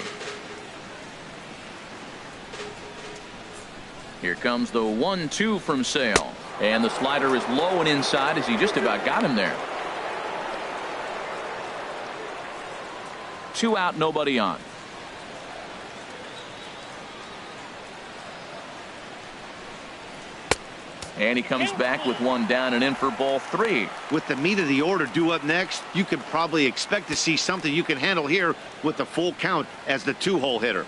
Here comes the 1-2 from Sale. And the slider is low and inside as he just about got him there. 2 out, nobody on. And he comes back with 1 down and in for ball 3. With the meat of the order due up next, you could probably expect to see something you can handle here with the full count as the 2-hole hitter.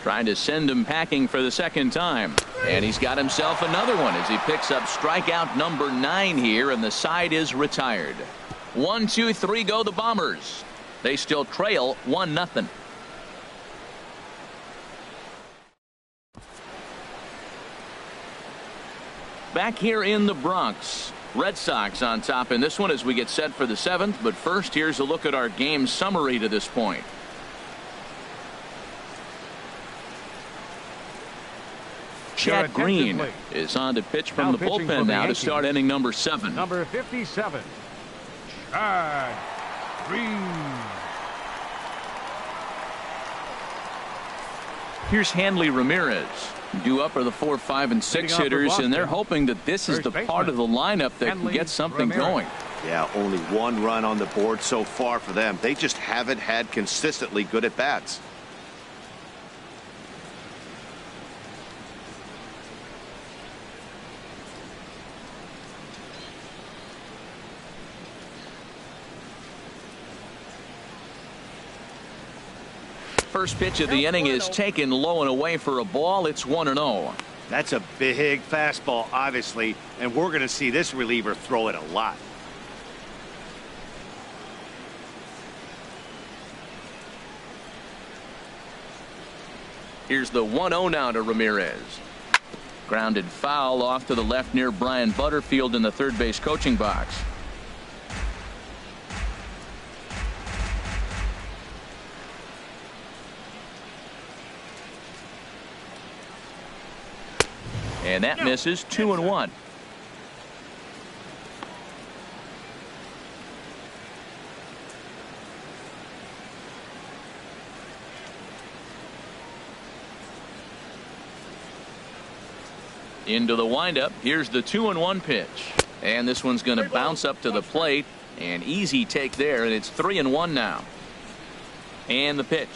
Trying to send him packing for the second time. And he's got himself another one as he picks up strikeout number 9 here, and the side is retired. 1, 2, 3 go the Bombers. They still trail 1-0. Back here in the Bronx, Red Sox on top in this one as we get set for the 7th. But first, here's a look at our game summary to this point. Chad Green is on to pitch from the bullpen now to start inning number 7. Number 57, Chad Green. Here's HANLEY, Ramirez. Due up are the 4, 5, and 6 hitters, and they're hoping that this is the part of the lineup that can get something going. Yeah, only 1 run on the board so far for them. They just haven't had consistently good at bats. First pitch of the inning is taken low and away for a ball. It's 1-0. That's a big fastball, obviously, and we're going to see this reliever throw it a lot. Here's the 1-0 now to Ramirez. Grounded foul off to the left near Brian Butterfield in the third base coaching box. And that misses. 2-1. Into the windup. Here's the 2-1 pitch. And this one's going to bounce up to the plate. An easy take there, and it's 3-1 now. And the pitch.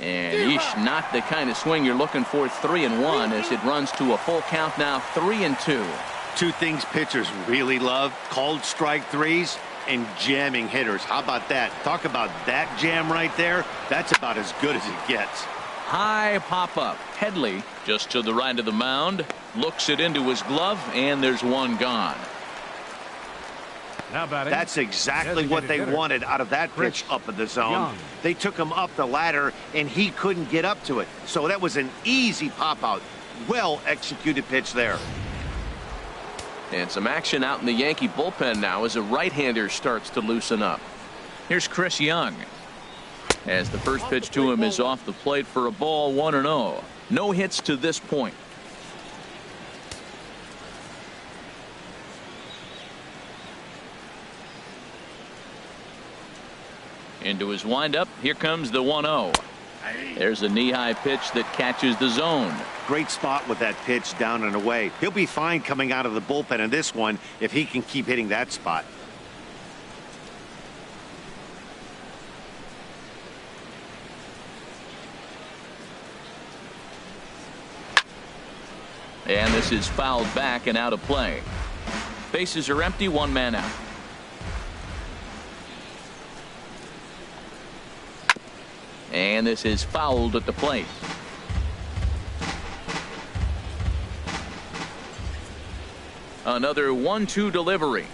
And not the kind of swing you're looking for. 3-1 as it runs to a full count now. 3-2. 2 things pitchers really love: called strike threes and jamming hitters. How about that? Talk about that jam right there. That's about as good as it gets. High pop-up. Headley just to the right of the mound. Looks it into his glove, and there's one gone. Now batting. That's exactly what they wanted out of that pitch up in the zone. They took him up the ladder, and he couldn't get up to it. So that was an easy pop-out. Well-executed pitch there. And some action out in the Yankee bullpen now as a right-hander starts to loosen up. Here's Chris Young. As the first pitch to him is off the plate for a ball, 1-0. No hits to this point. Into his windup. Here comes the 1-0. There's a knee-high pitch that catches the zone. Great spot with that pitch down and away. He'll be fine coming out of the bullpen in this one if he can keep hitting that spot. And this is fouled back and out of play. Bases are empty, one man out. And this is fouled at the plate. Another 1-2 delivery.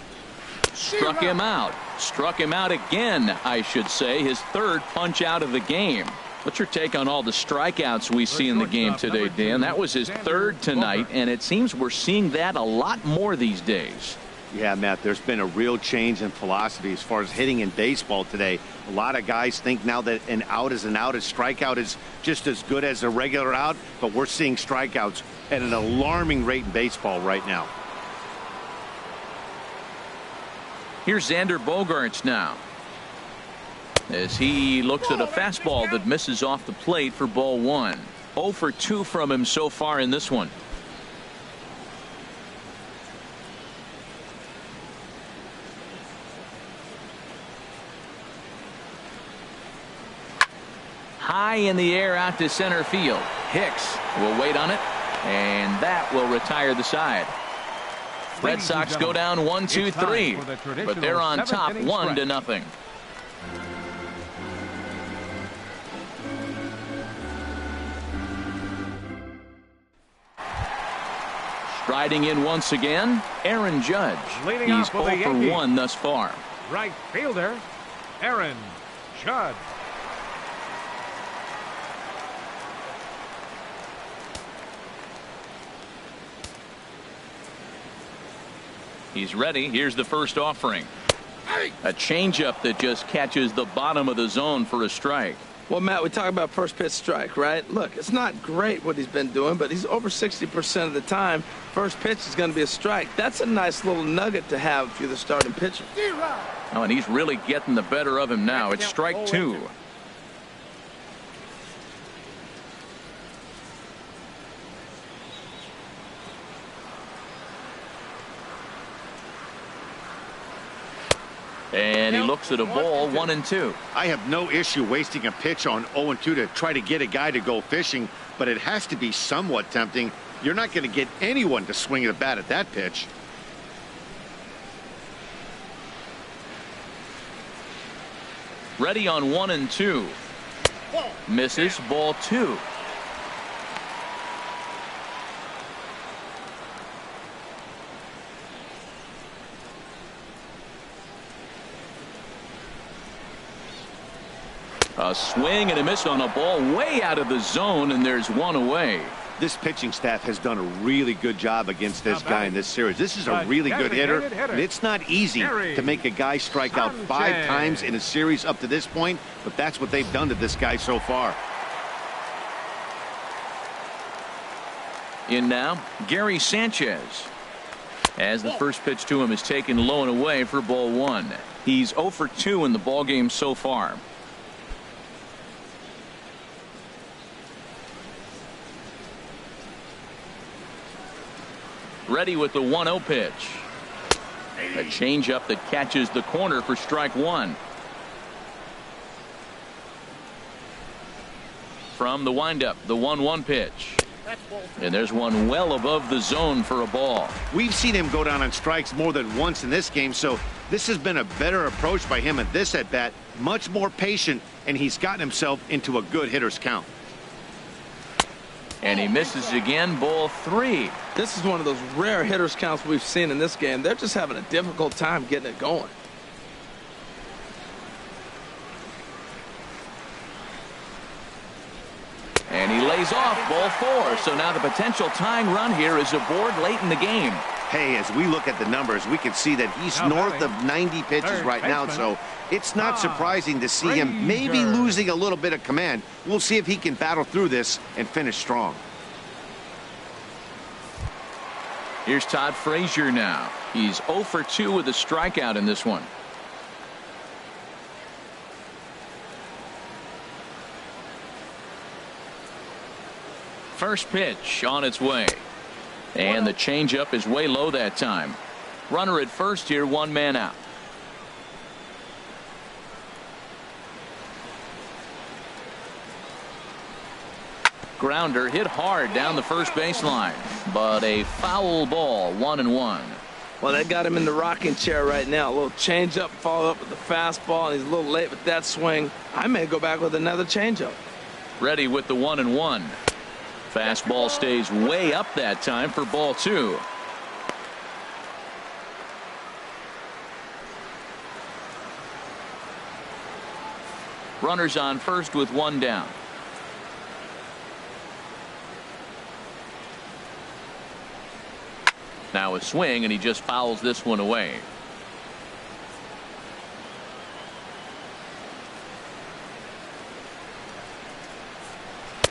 Struck him out. Struck him out again, I should say. His third punch out of the game. What's your take on all the strikeouts we see in the game today, Dan? That was his third tonight, and it seems we're seeing that a lot more these days. Yeah, Matt, there's been a real change in philosophy as far as hitting in baseball today. A lot of guys think now that an out is an out. A strikeout is just as good as a regular out, but we're seeing strikeouts at an alarming rate in baseball right now. Here's Xander Bogaerts now, as he looks at a fastball that misses off the plate for ball 1. 0 for 2 from him so far in this one. High in the air out to center field. Hicks will wait on it, and that will retire the side. Red Sox go down 1-2-3, but they're on top 1-0. Striding in once again, Aaron Judge. He's 0 for 1 thus far. Right fielder, Aaron Judge. He's ready. Here's the first offering. A changeup that just catches the bottom of the zone for a strike. Well, Matt, we talk about first pitch strike, right? Look, it's not great what he's been doing, but he's over 60% of the time. First pitch is going to be a strike. That's a nice little nugget to have if you're the starting pitcher. Oh, and he's really getting the better of him now. It's strike 2. And he looks at a ball, 1-2. I have no issue wasting a pitch on 0-2 to try to get a guy to go fishing, but it has to be somewhat tempting. You're not going to get anyone to swing a bat at that pitch. Ready on 1-2. Misses, ball 2. A swing and a miss on a ball way out of the zone, and there's one away. This pitching staff has done a really good job against this guy in this series. This is a really good hitter, and it's not easy to make a guy strike out 5 times in a series up to this point, but that's what they've done to this guy so far. In now, Gary Sanchez, as the first pitch to him is taken low and away for ball 1. He's 0 for 2 in the ballgame so far. Ready with the 1-0 pitch. A changeup that catches the corner for strike 1. From the windup, the 1-1 pitch. And there's one well above the zone for a ball. We've seen him go down on strikes more than once in this game, so this has been a better approach by him at this at-bat. Much more patient, and he's gotten himself into a good hitter's count. And he misses again, ball 3. This is one of those rare hitters counts we've seen in this game. They're just having a difficult time getting it going. And he lays off, ball 4. So now the potential tying run here is aboard late in the game. Hey, as we look at the numbers, we can see that he's north of 90 pitches right now, so it's not surprising to see him maybe losing a little bit of command. We'll see if he can battle through this and finish strong. Here's Todd Frazier now. He's 0 for 2 with a strikeout in this one. First pitch on its way. And the changeup is way low that time. Runner at first here, 1 man out. Grounder hit hard down the first baseline, but a foul ball, 1-1. Well, that got him in the rocking chair right now. A little changeup, follow up with the fastball, and he's a little late with that swing. I may go back with another changeup. Ready with the 1-1. Fastball stays way up that time for ball 2. Runners on first with 1 down. Now a swing, and he just fouls this one away.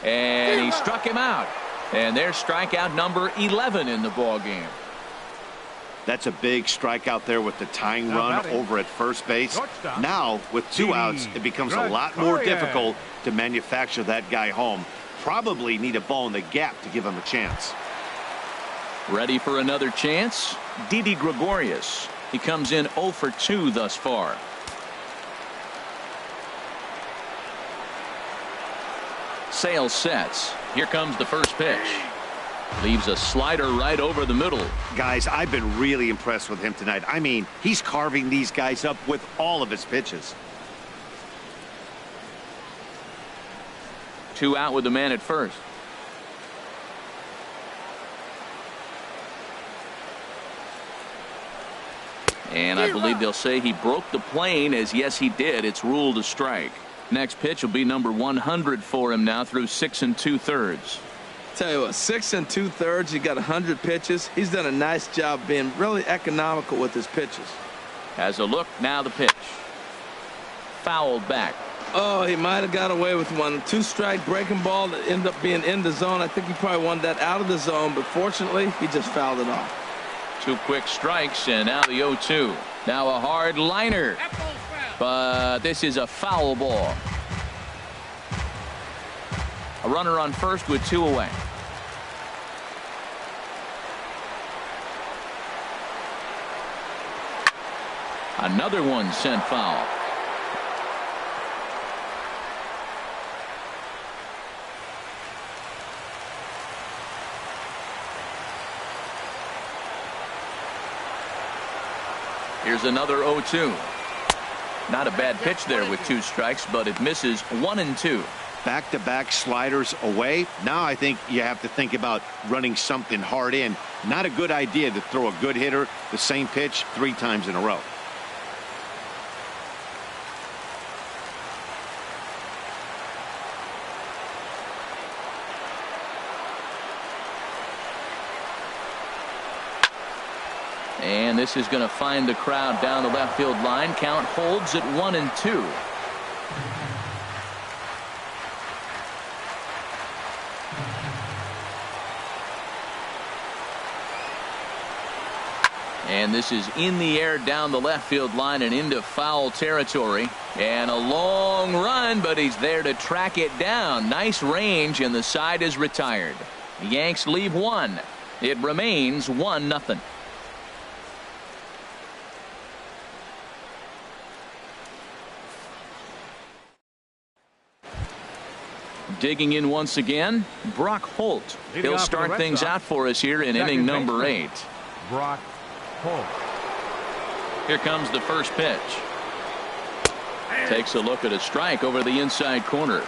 And he struck him out. And there's strikeout number 11 in the ball game. That's a big strikeout there with the tying run over at first base. Now, with 2 outs, it becomes a lot more difficult to manufacture that guy home. Probably need a ball in the gap to give him a chance. Ready for another chance? Didi Gregorius. He comes in 0 for 2 thus far. Sale sets. Here comes the first pitch. Leaves a slider right over the middle. Guys, I've been really impressed with him tonight. I mean, he's carving these guys up with all of his pitches. 2 out with the man at first. And I believe they'll say he broke the plane, as yes he did. It's ruled a strike. Next pitch will be number 100 for him now through 6 2/3. Tell you what, 6 2/3. He got 100 pitches. He's done a nice job being really economical with his pitches. Has a look, now the pitch. Fouled back. Oh, he might have got away with one. 2-strike breaking ball that ended up being in the zone. I think he probably wanted that out of the zone, but fortunately, he just fouled it off. 2 quick strikes, and now the 0-2. Now a hard liner. But this is a foul ball. A runner on first with 2 away. Another one sent foul. Here's another 0-2. Not a bad pitch there with 2 strikes, but it misses 1 and 2. Back-to-back sliders away. Now I think you have to think about running something hard in. Not a good idea to throw a good hitter the same pitch 3 times in a row. And this is going to find the crowd down the left field line. Count holds at 1 and 2. And this is in the air down the left field line and into foul territory. And a long run, but he's there to track it down. Nice range, and the side is retired. The Yanks leave 1. It remains 1-0. Digging in once again, Brock Holt. He'll start things out for us here in inning number 8. Brock Holt. Here comes the first pitch. Takes a look at a strike over the inside corner.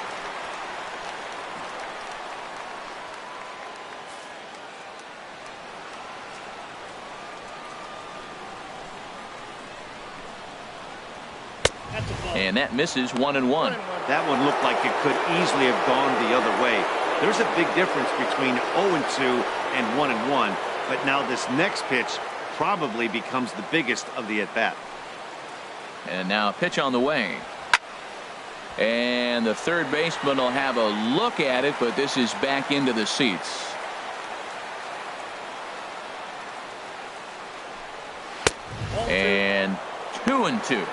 And that misses 1-1. That one looked like it could easily have gone the other way. There's a big difference between 0-2 and 1-1, but now this next pitch probably becomes the biggest of the at-bat. And now a pitch on the way. And the third baseman will have a look at it, but this is back into the seats. And 2-2.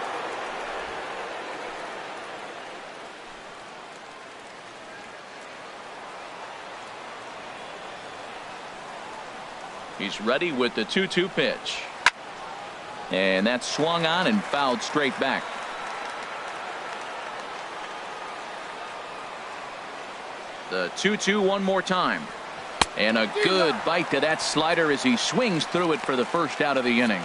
He's ready with the 2-2 pitch. And that's swung on and fouled straight back. The 2-2 one more time. And a good bite to that slider as he swings through it for the first out of the inning.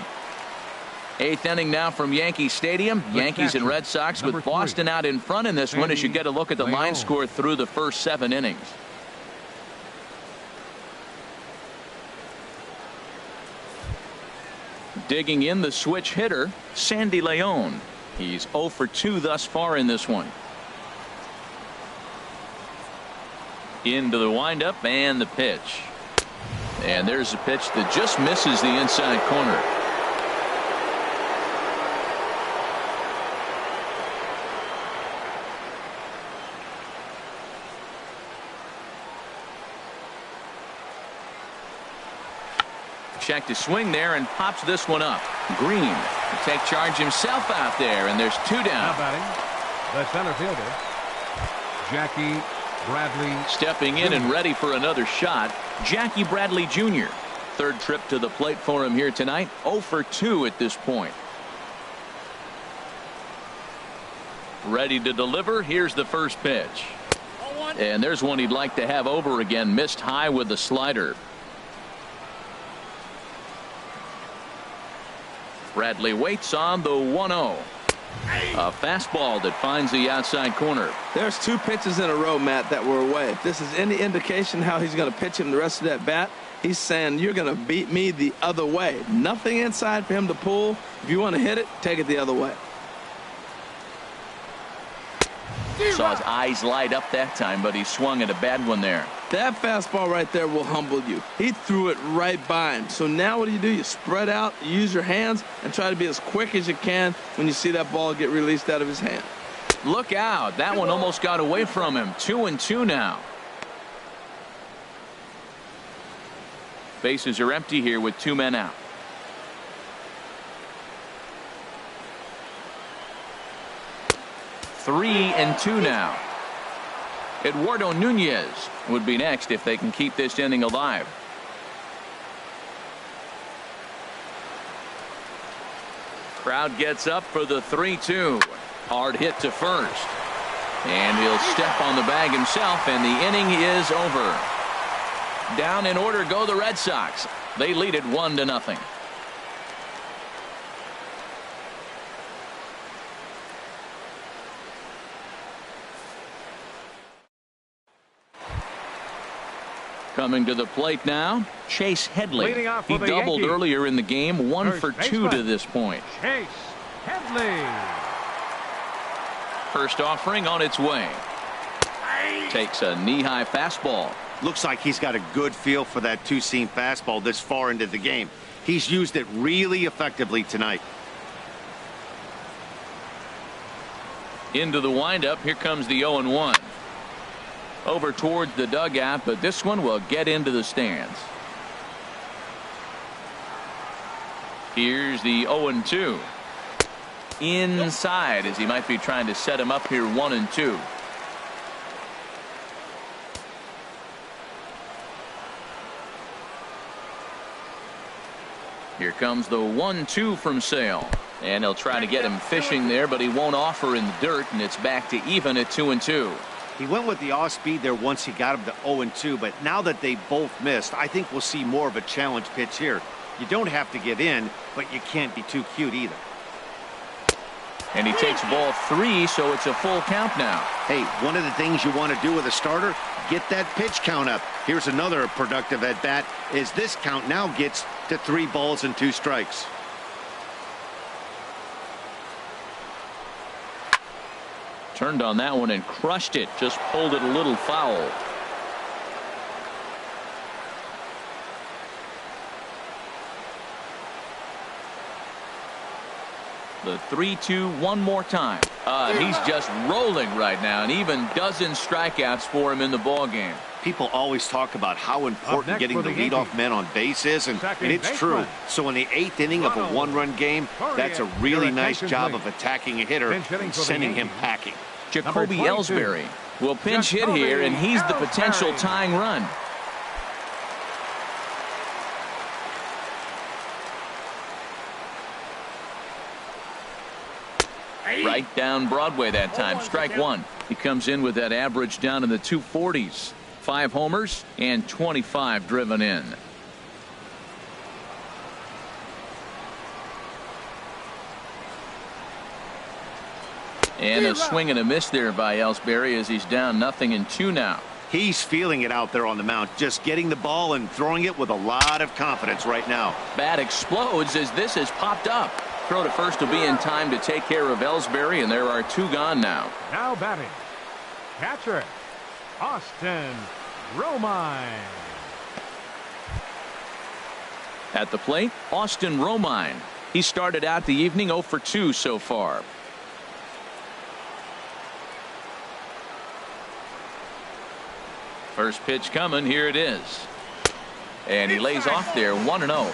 Eighth inning now from Yankee Stadium. Yankees and Red Sox with Boston out in front in this one as you get a look at the line score through the first 7 innings. Digging in the switch hitter, Sandy Leon. He's 0 for 2 thus far in this one. Into the windup and the pitch. And there's a pitch that just misses the inside corner. Check to swing there and pops this one up. Green will take charge himself out there, and there's 2 down. Now batting, the center fielder, Jackie Bradley. Stepping in and ready for another shot, Jackie Bradley Jr. Third trip to the plate for him here tonight. 0 for 2 at this point. Ready to deliver. Here's the first pitch. And there's one he'd like to have over again. Missed high with the slider. Bradley waits on the 1-0. A fastball that finds the outside corner. There's 2 pitches in a row, Matt, that were away. If this is any indication how he's going to pitch him the rest of that bat, he's saying you're going to beat me the other way. Nothing inside for him to pull. If you want to hit it, take it the other way. Saw his eyes light up that time, but he swung at a bad one there. That fastball right there will humble you. He threw it right by him. So now what do? You spread out, use your hands, and try to be as quick as you can when you see that ball get released out of his hand. Look out. That one almost got away from him. 2-2 now. Bases are empty here with 2 men out. Three and 2 now. Eduardo Nunez would be next if they can keep this inning alive. Crowd gets up for the 3-2. Hard hit to first. And he'll step on the bag himself, and the inning is over. Down in order go the Red Sox. They lead it 1-0. Coming to the plate now, Chase Headley. He doubled earlier in the game, 1 for 2 to this point. Chase Headley. First offering on its way. Takes a knee-high fastball. Looks like he's got a good feel for that 2-seam fastball this far into the game. He's used it really effectively tonight. Into the windup. Here comes the 0-1. Over towards the dugout, but this one will get into the stands. Here's the 0-2. Inside, as he might be trying to set him up here. 1-2. Here comes the 1-2 from Sale, and he'll try to get him fishing there, but he won't offer in the dirt, and it's back to even at 2-2. He went with the off speed there once he got him to 0-2, but now that they both missed, I think we'll see more of a challenge pitch here. You don't have to give in, but you can't be too cute either. And he takes ball 3, so it's a full count now. Hey, one of the things you want to do with a starter, get that pitch count up. Here's another productive at bat, as this count now gets to 3 balls and 2 strikes. Turned on that one and crushed it. Just pulled it a little foul. The 3-2 one more time. He's just rolling right now, and even dozen strikeouts for him in the ball game. People always talk about how important getting the leadoff man on base is, and it's true. So in the 8th inning of a one-run game, that's a really nice job of attacking a hitter and sending him packing. Jacoby Ellsbury will pinch hit here, and he's the potential tying run. Right down Broadway that time. Strike one. He comes in with that average down in the 240s. 5 homers and 25 driven in. And a swing and a miss there by Ellsbury as he's down 0-2 now. He's feeling it out there on the mound, just getting the ball and throwing it with a lot of confidence right now. Bat explodes as this has popped up. Throw to first will be in time to take care of Ellsbury, and there are 2 gone now. Now batting, catcher, Austin Romine. At the plate, Austin Romine. He started out the evening 0 for 2 so far. First pitch coming. Here it is. And he lays off there 1-0.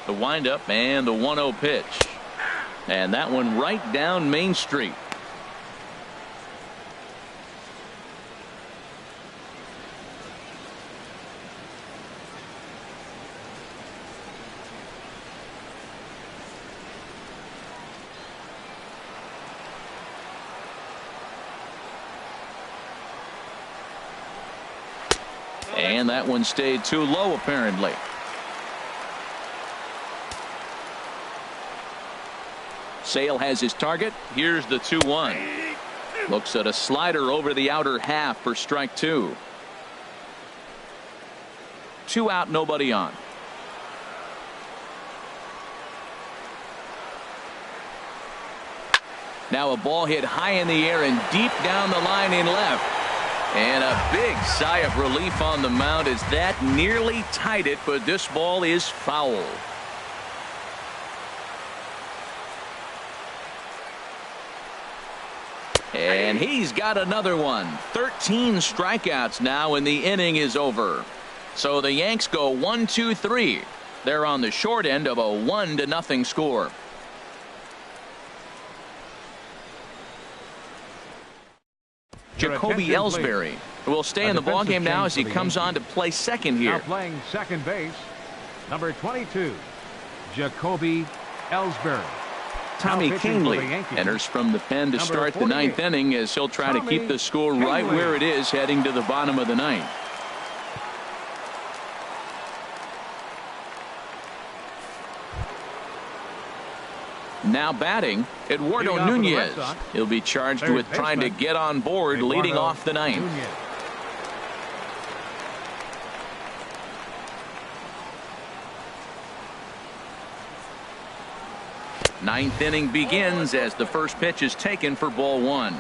The windup and the 1-0 pitch. And that one right down Main Street. And that one stayed too low apparently. Sale has his target. Here's the 2-1. Looks at a slider over the outer half for strike 2. 2 out, nobody on. Now a ball hit high in the air and deep down the line in left. And a big sigh of relief on the mound as that nearly tied it, but this ball is foul. And he's got another one. 13 strikeouts now, and the inning is over. So the Yanks go 1-2-3. They're on the short end of a 1-0 score. Jacoby Ellsbury will stay in the ballgame now as he comes on to play second here. Now playing second base, number 22, Jacoby Ellsbury. Tommy Hanley enters from the pen to start the 9th inning as he'll try to keep the score right where it is heading to the bottom of the 9th. Now batting, Eduardo Nunez. He'll be charged with trying to get on board leading off the 9th. Ninth inning begins as the first pitch is taken for ball 1.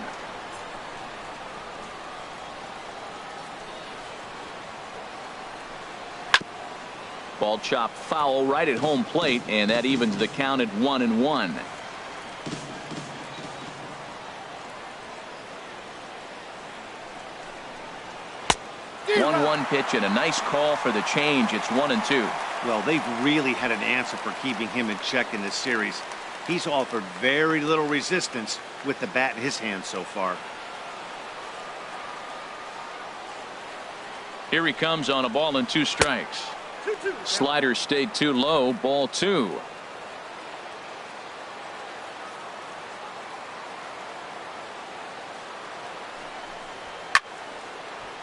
Ball chopped foul right at home plate, and that evens the count at 1-1. One pitch and a nice call for the change. It's 1-2. Well, they've really had an answer for keeping him in check in this series. He's offered very little resistance with the bat in his hand so far. Here he comes on a ball and 2 strikes. Slider stayed too low. Ball 2.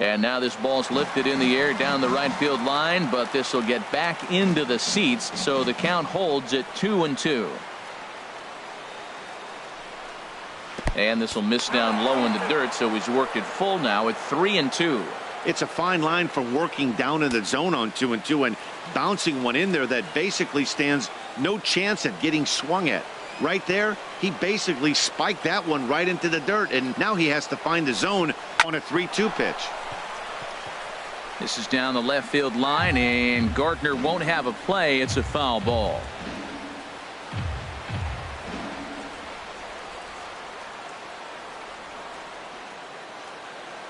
And now this ball's lifted in the air down the right field line, but this will get back into the seats, so the count holds at 2-2. And this will miss down low in the dirt, so he's worked it full now at 3-2. It's a fine line for working down in the zone on 2-2 and bouncing one in there that basically stands No chance at getting swung at. Right there, he basically spiked that one right into the dirt, and now he has to find the zone on a 3-2 pitch. This is down the left field line, and Gardner won't have a play. It's a foul ball.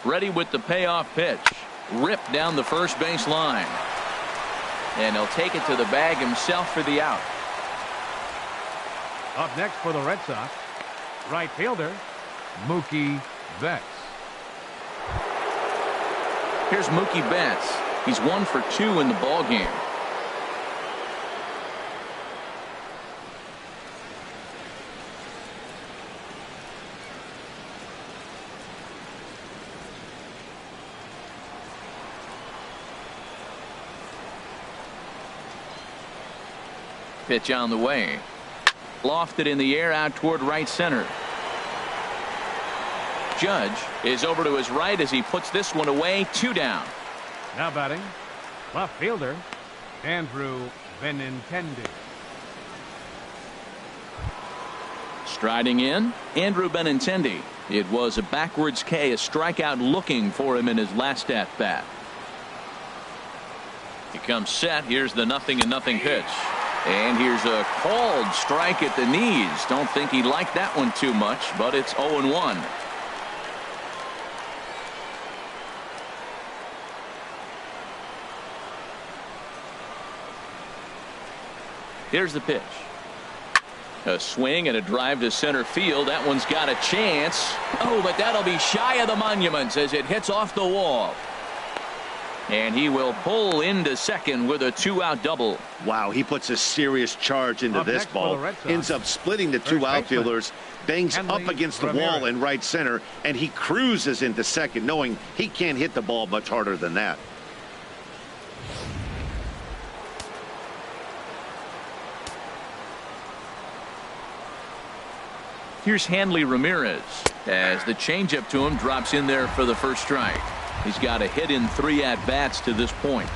Ready with the payoff pitch. Ripped down the first base line. And he'll take it to the bag himself for the out. Up next for the Red Sox, right fielder, Mookie Betts. Here's Mookie Betts. He's 1 for 2 in the ball game. Pitch on the way. Lofted in the air out toward right center. Judge is over to his right as he puts this one away. 2 down. Now batting, left fielder, Andrew Benintendi. Striding in, Andrew Benintendi. It was a backwards K, a strikeout looking for him in his last at bat. He comes set. Here's the 0-0 pitch. And here's a called strike at the knees. Don't think he liked that one too much, but it's 0-1. Here's the pitch. A swing and a drive to center field. That one's got a chance. Oh, but that'll be shy of the monuments as it hits off the wall. And he will pull into second with a 2-out double. Wow, he puts a serious charge into this ball. Ends up splitting the 2 outfielders. Bangs up against the wall in right center. And he cruises into second, knowing he can't hit the ball much harder than that. Here's HANLEY Ramirez as the changeup to him drops in there for the first strike. He's got a hit in 3 at-bats to this point.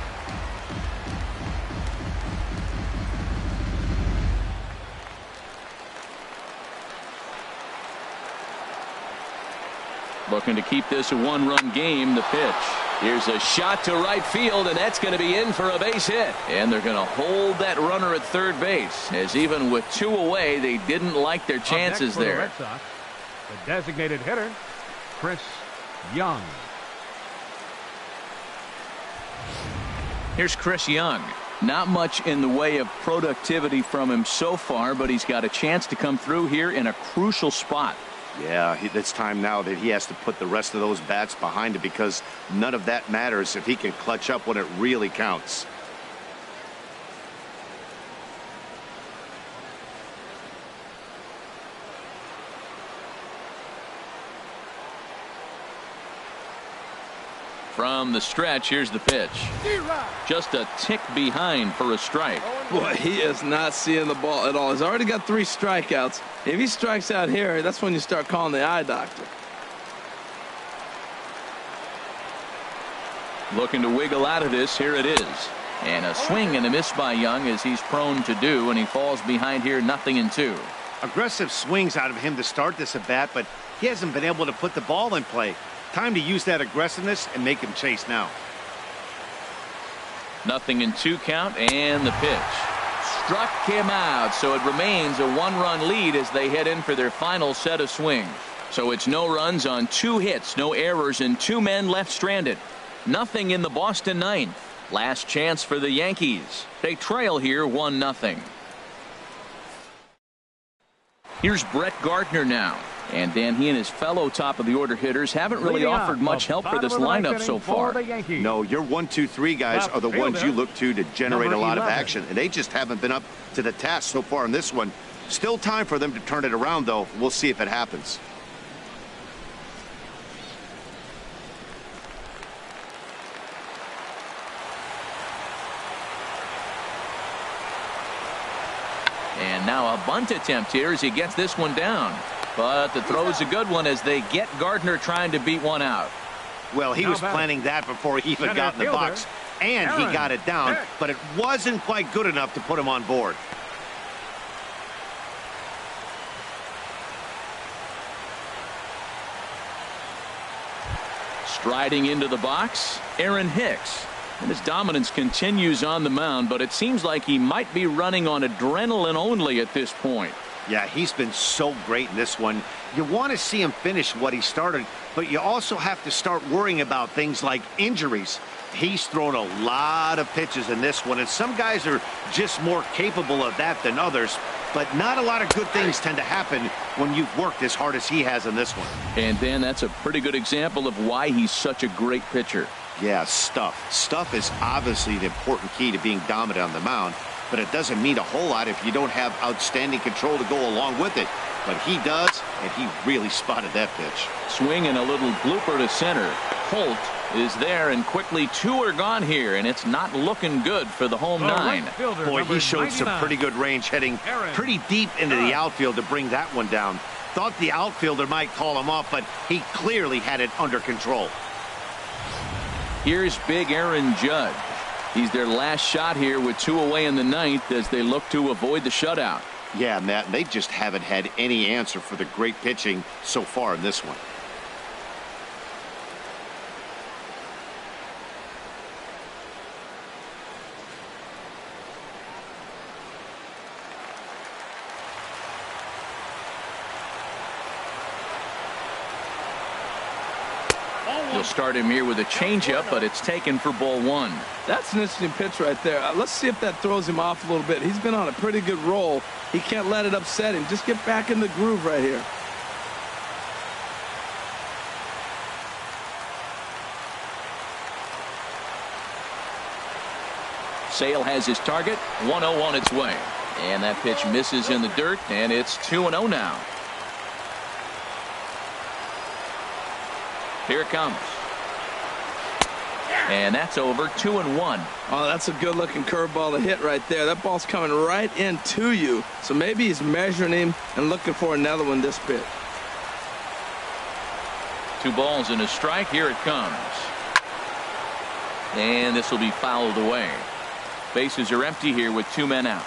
Looking to keep this a 1-run game. The pitch. Here's a shot to right field, and that's going to be in for a base hit. And they're going to hold that runner at third base, as even with 2 away, they didn't like their chances there. The Red Sox, the designated hitter, Chris Young. Here's Chris Young. Not much in the way of productivity from him so far, but he's got a chance to come through here in a crucial spot. Yeah, it's time now that he has to put the rest of those bats behind it, because none of that matters if he can clutch up when it really counts. From the stretch, here's the pitch. Just a tick behind for a strike. Boy, he is not seeing the ball at all. He's already got 3 strikeouts. If he strikes out here, that's when you start calling the eye doctor. Looking to wiggle out of this. Here it is. And a swing and a miss by Young, as he's prone to do, and he falls behind here 0-2. Aggressive swings out of him to start this at bat, but he hasn't been able to put the ball in play. Time to use that aggressiveness and make him chase now. 0-2 count, and the pitch. Struck him out, so it remains a 1-run lead as they head in for their final set of swings. So it's no runs on 2 hits, no errors, and 2 men left stranded. Nothing in the Boston ninth. Last chance for the Yankees. They trail here 1-0. Here's Brett Gardner now. And then he and his fellow top-of-the-order hitters haven't really offered much help for this lineup so far. No, your 1, 2, 3 guys are the ones you look to generate a lot of action, and they just haven't been up to the task so far in this one. Still time for them to turn it around, though. We'll see if it happens. And now a bunt attempt here as he gets this one down. But the throw's a good one as they get Gardner trying to beat one out. Well, he was planning that before he even got in the box. And he got it down, but it wasn't quite good enough to put him on board. Riding into the box, Aaron Hicks. And his dominance continues on the mound, but it seems like he might be running on adrenaline only at this point. Yeah, he's been so great in this one. You want to see him finish what he started, but you also have to start worrying about things like injuries. He's thrown a lot of pitches in this one, and some guys are just more capable of that than others. But not a lot of good things tend to happen when you've worked as hard as he has in this one. And Dan, that's a pretty good example of why he's such a great pitcher. Yeah, stuff. Stuff is obviously the important key to being dominant on the mound, but it doesn't mean a whole lot if you don't have outstanding control to go along with it. But he does, and he really spotted that pitch. Swing and a little blooper to center. Holt is there, and quickly 2 are gone here, and it's not looking good for the home 9. Boy, he showed some pretty good range, heading pretty deep into the outfield to bring that one down. Thought the outfielder might call him off, but he clearly had it under control. Here's big Aaron Judge. He's their last shot here with 2 away in the 9th as they look to avoid the shutout. Yeah, Matt, they just haven't had any answer for the great pitching so far in this one. You'll start him here with a changeup, but it's taken for ball 1. That's an interesting pitch right there. Let's see if that throws him off a little bit. He's been on a pretty good roll. He can't let it upset him. Just get back in the groove right here. Sale has his target. 1-0 on its way. And that pitch misses in the dirt, and it's 2-0 now. Here it comes. And that's over. 2-1. Oh, that's a good looking curveball to hit right there. That ball's coming right into you. So maybe he's measuring him and looking for another one this pitch. 2 balls and a strike. Here it comes. And this will be fouled away. Bases are empty here with 2 men out.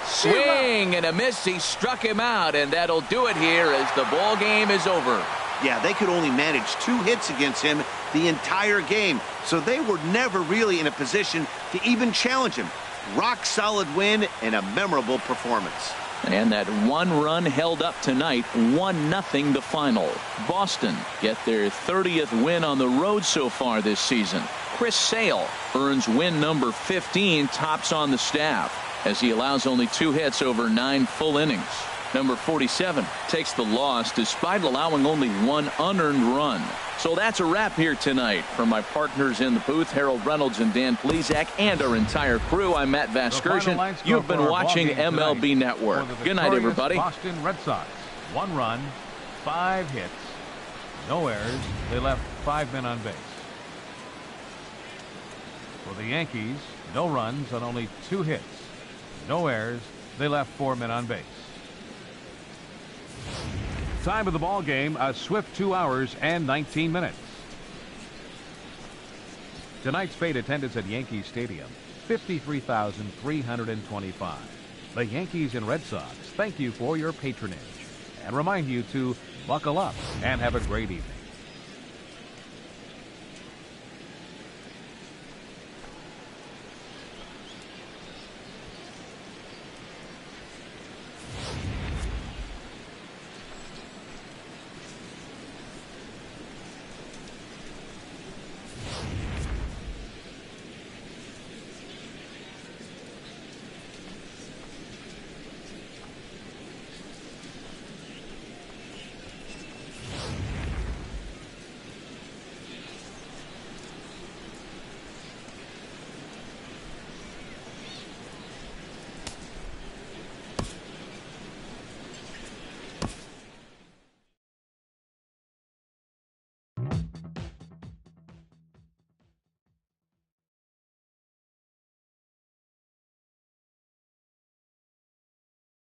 Swing and a miss. He struck him out, and that'll do it here as the ball game is over. Yeah, they could only manage 2 hits against him the entire game, so they were never really in a position to even challenge him. Rock solid win and a memorable performance. And that 1 run held up tonight. 1-0 the final. Boston get their 30th win on the road so far this season. Chris Sale earns win number 15, tops on the staff, as he allows only 2 hits over 9 full innings. Number 47 takes the loss despite allowing only 1 unearned run. So that's a wrap here tonight. From my partners in the booth, Harold Reynolds and Dan Plesac, and our entire crew, I'm Matt Vasgersian. You've been watching MLB Network. Good night, everybody. Boston Red Sox. 1 run, 5 hits, no errors. They left 5 men on base. For the Yankees, no runs on only 2 hits, no errors. They left 4 men on base. Time of the ball game, a swift 2 hours and 19 minutes. Tonight's fate attendance at Yankee Stadium, 53,325. The Yankees and Red Sox thank you for your patronage and remind you to buckle up and have a great evening.